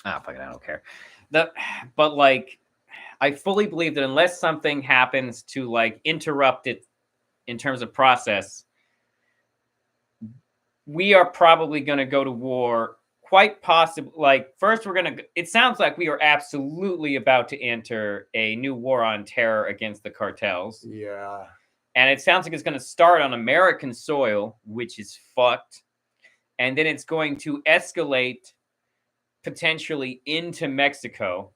Fuck it, I don't care. But like, I fully believe that unless something happens to like interrupt it in terms of process, we are probably going to go to war. Quite possible. Like, first, it sounds like we are absolutely about to enter a new war on terror against the cartels. Yeah. And it sounds like it's going to start on American soil, which is fucked. And then it's going to escalate potentially into Mexico.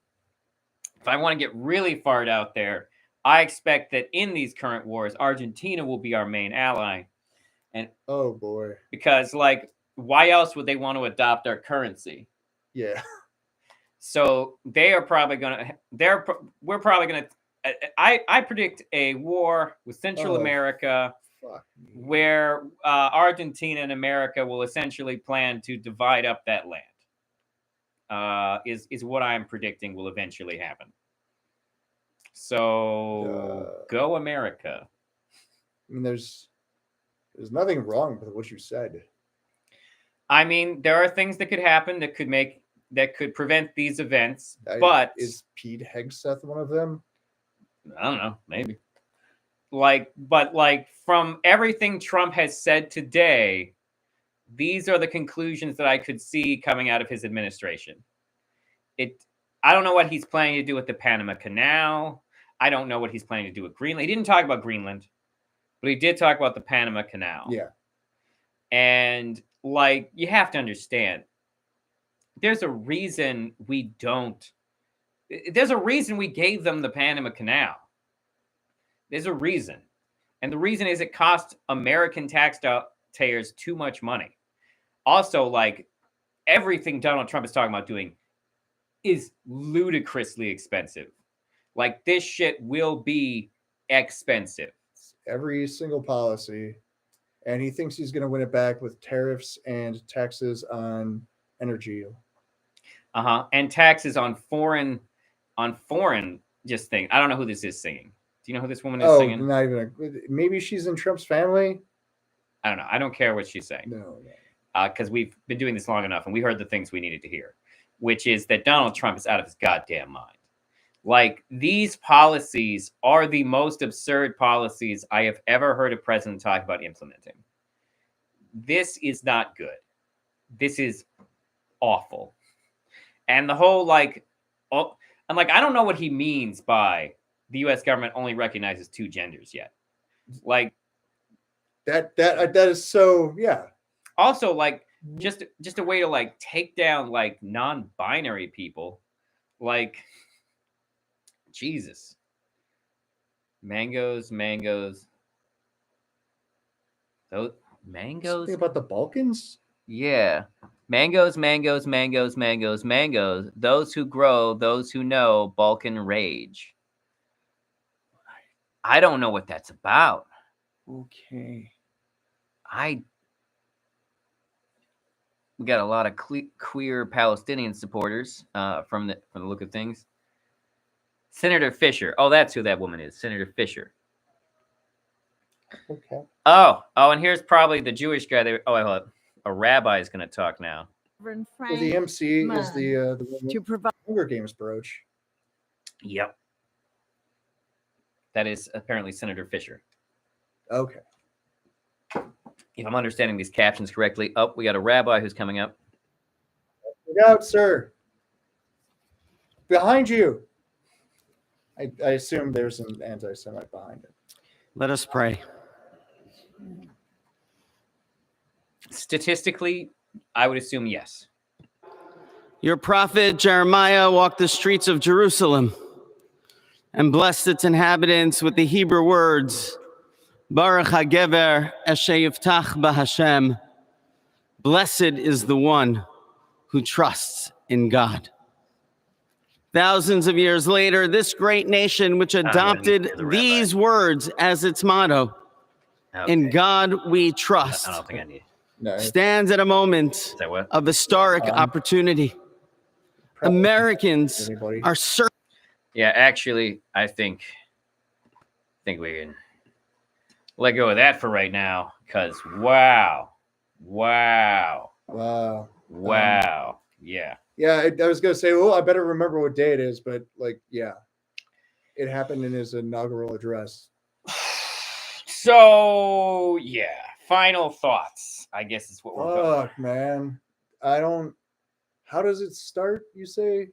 If I want to get really far out there, I expect that in these current wars, Argentina will be our main ally. And oh boy, because like, why else would they want to adopt our currency? Yeah. So they are probably going to, we're probably going to, I predict a war with Central America where Argentina and America will essentially plan to divide up that land. Is what I'm predicting will eventually happen. So go America. I mean, there's nothing wrong with what you said. I mean, there are things that could happen that could prevent these events. But is Pete Hegseth one of them? I don't know, maybe. But from everything Trump has said today, these are the conclusions that I could see coming out of his administration. I don't know what he's planning to do with the Panama Canal. I don't know what he's planning to do with Greenland. He didn't talk about Greenland, but he did talk about the Panama Canal. Yeah. And like, you have to understand, there's a reason we gave them the Panama Canal. There's a reason. And the reason is it cost American taxpayers too much money. Also, like, everything Donald Trump is talking about doing is ludicrously expensive. Like, this shit will be expensive. Every single policy. And he thinks he's going to win it back with tariffs and taxes on energy. And taxes on foreign just thing. I don't know who this is singing. Do you know who this woman is singing? Not even. Maybe she's in Trump's family. I don't know. I don't care what she's saying. No. Because we've been doing this long enough and we heard the things we needed to hear, which is that Donald Trump is out of his goddamn mind. Like, these policies are the most absurd policies I have ever heard a president talk about implementing. This is not good. This is awful. And the whole, like, I don't know what he means by the U.S. government only recognizes two genders yet. Like, that is so, yeah. Also, like, just a way to, like, take down, like, non-binary people. Like, Jesus. Mangoes. Those mangoes. Something about the Balkans? Yeah. Mangoes. Those who grow, those who know, Balkan rage. I don't know what that's about. Okay. We got a lot of queer Palestinian supporters from the look of things. Senator Fisher. Oh, that's who that woman is. Senator Fisher. Okay. Oh, and here's probably the Jewish guy. Hold on. A rabbi is going to talk now. The MC is the one to provide Hunger Games brooch. Yep. That is apparently Senator Fisher. Okay. If I'm understanding these captions correctly. Oh, we got a rabbi who's coming up. Look out, sir. Behind you. I assume there's an anti-Semite behind it. Let us pray. Statistically, I would assume yes. Your prophet Jeremiah walked the streets of Jerusalem and blessed its inhabitants with the Hebrew words, Baruch HaGever Asher Yiftach BaHashem. Blessed is the one who trusts in God. Thousands of years later, this great nation, which adopted these words as its motto, in God we trust, I don't think I need. stands at a moment of historic opportunity. Americans are certain. Yeah, actually, I think we can let go of that for right now, because wow. Yeah. Yeah, I was gonna say, well, I better remember what day it is, but like, yeah, it happened in his inaugural address. So yeah, final thoughts, I guess is what we're going. Fuck, man. How does it start, you say?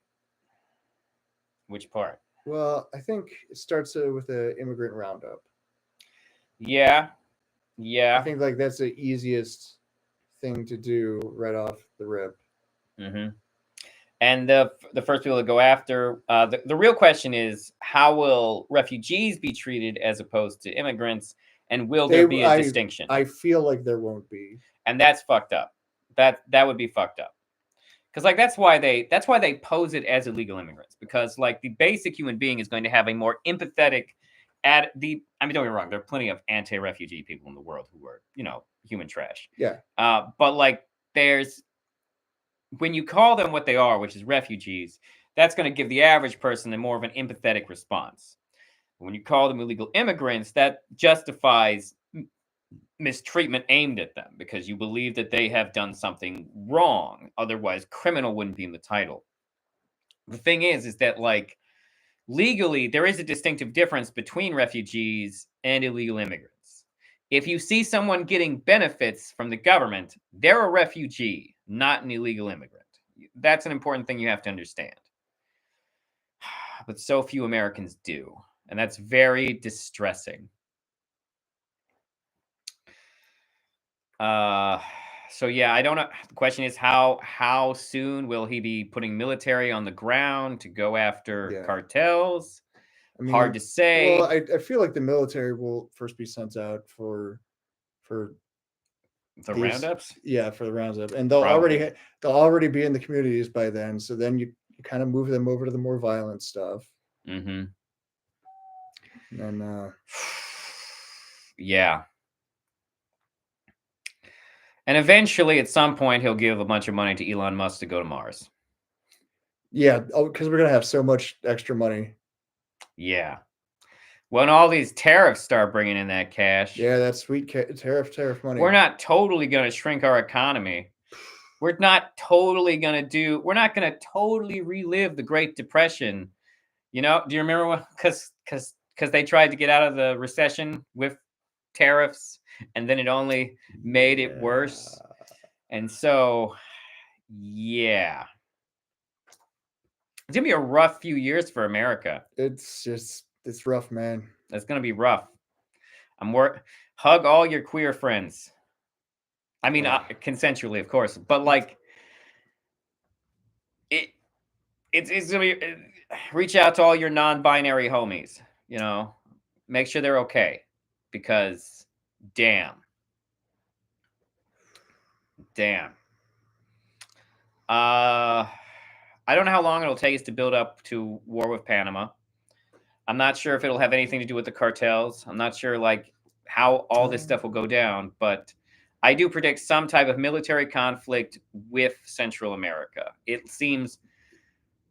Which part? Well, I think it starts with the immigrant roundup. Yeah. I think like that's the easiest thing to do right off the rip. Mm-hmm. And the first people to go after, the real question is, how will refugees be treated as opposed to immigrants? And will there be a distinction? I feel like there won't be. And that's fucked up. That would be fucked up. Because like that's why they pose it as illegal immigrants, because like the basic human being is going to have a more empathetic don't get me wrong, there are plenty of anti-refugee people in the world who are, human trash. Yeah. But like when you call them what they are, which is refugees, that's going to give the average person a more of an empathetic response. When you call them illegal immigrants, that justifies mistreatment aimed at them because you believe that they have done something wrong. Otherwise, criminal wouldn't be in the title. The thing is that like legally, there is a distinctive difference between refugees and illegal immigrants. If you see someone getting benefits from the government, they're a refugee, not an illegal immigrant. That's an important thing you have to understand. But so few Americans do, and that's very distressing. So yeah, I don't know. The question is how soon will he be putting military on the ground to go after cartels? I mean, hard to say. Well, I feel like the military will first be sent out for the roundups. Yeah, for the roundup, and they'll already be in the communities by then. So then you kind of move them over to the more violent stuff. Mm-hmm. And yeah. And eventually, at some point, he'll give a bunch of money to Elon Musk to go to Mars. Yeah, because we're going to have so much extra money. Yeah. When all these tariffs start bringing in that cash. Yeah, that sweet tariff money. We're not totally going to shrink our economy. We're not totally going to totally relive the Great Depression. Do you remember because they tried to get out of the recession with tariffs, and then it only made it worse. And so, yeah. It's going to be a rough few years for America. It's rough, man. It's going to be rough. Hug all your queer friends. I mean, consensually, of course, but like it's going to be, reach out to all your non-binary homies, make sure they're okay, because damn. I don't know how long it'll take us to build up to war with Panama. I'm not sure if it'll have anything to do with the cartels. I'm not sure like how all this stuff will go down, but I do predict some type of military conflict with Central America. It seems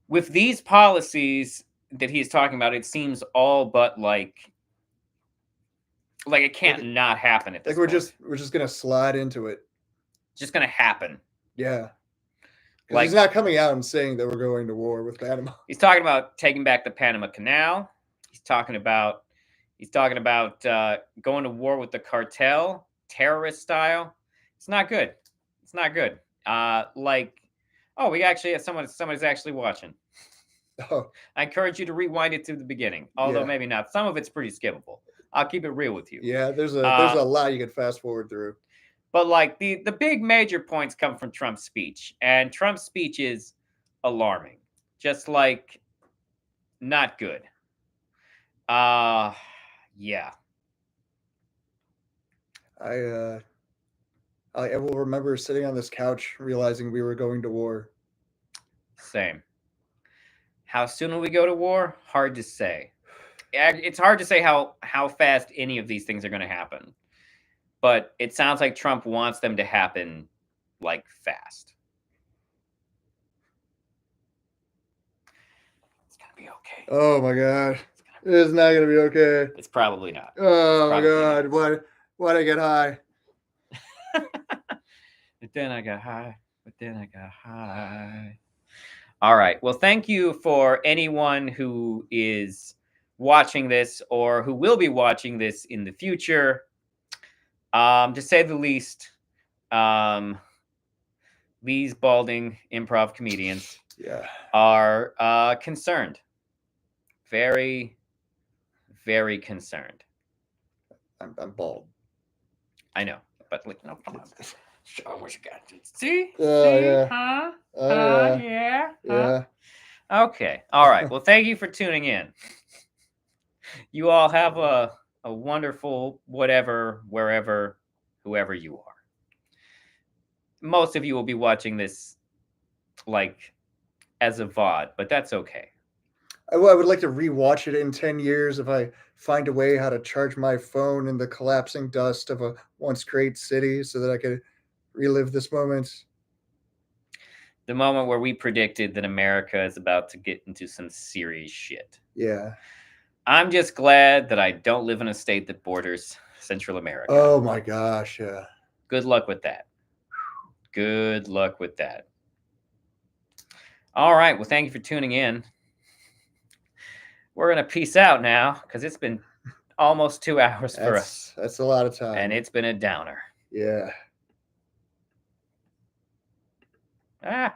with these policies that he's talking about, it seems all but like it can't not happen at this point. We're just gonna slide into it. Just gonna happen. Yeah. Like he's not coming out and saying that we're going to war with Panama. He's talking about taking back the Panama Canal. He's talking about going to war with the cartel, terrorist style. It's not good. It's not good. We actually have somebody's actually watching. Oh. I encourage you to rewind it to the beginning, although maybe not. Some of it's pretty skippable. I'll keep it real with you. Yeah, there's a lot you can fast forward through. But like the big major points come from Trump's speech, and Trump's speech is alarming. Just like not good. Yeah. I will remember sitting on this couch realizing we were going to war. Same. How soon will we go to war? Hard to say. It's hard to say how fast any of these things are going to happen. But it sounds like Trump wants them to happen like fast. It's going to be okay. Oh my God. It's not going to be okay. It's probably not. Oh my God. Why'd I get high? But then I got high. All right. Well, thank you for anyone who is watching this or who will be watching this in the future. To say the least, these balding improv comedians are concerned. Very, very concerned. I'm bald. I know, but like, no, come on. Show what you got. See? Yeah. Huh? Yeah. Yeah. Okay. All right. Well, thank you for tuning in. You all have a wonderful whatever, wherever, whoever you are. Most of you will be watching this like as a VOD, but that's okay. I would like to rewatch it in 10 years if I find a way how to charge my phone in the collapsing dust of a once great city so that I could relive this moment. The moment where we predicted that America is about to get into some serious shit. Yeah. I'm just glad that I don't live in a state that borders Central America. Oh my gosh, yeah. Good luck with that. Good luck with that. All right. Well, thank you for tuning in. We're going to peace out now because it's been almost 2 hours for us. That's a lot of time. And it's been a downer. Yeah. Ah.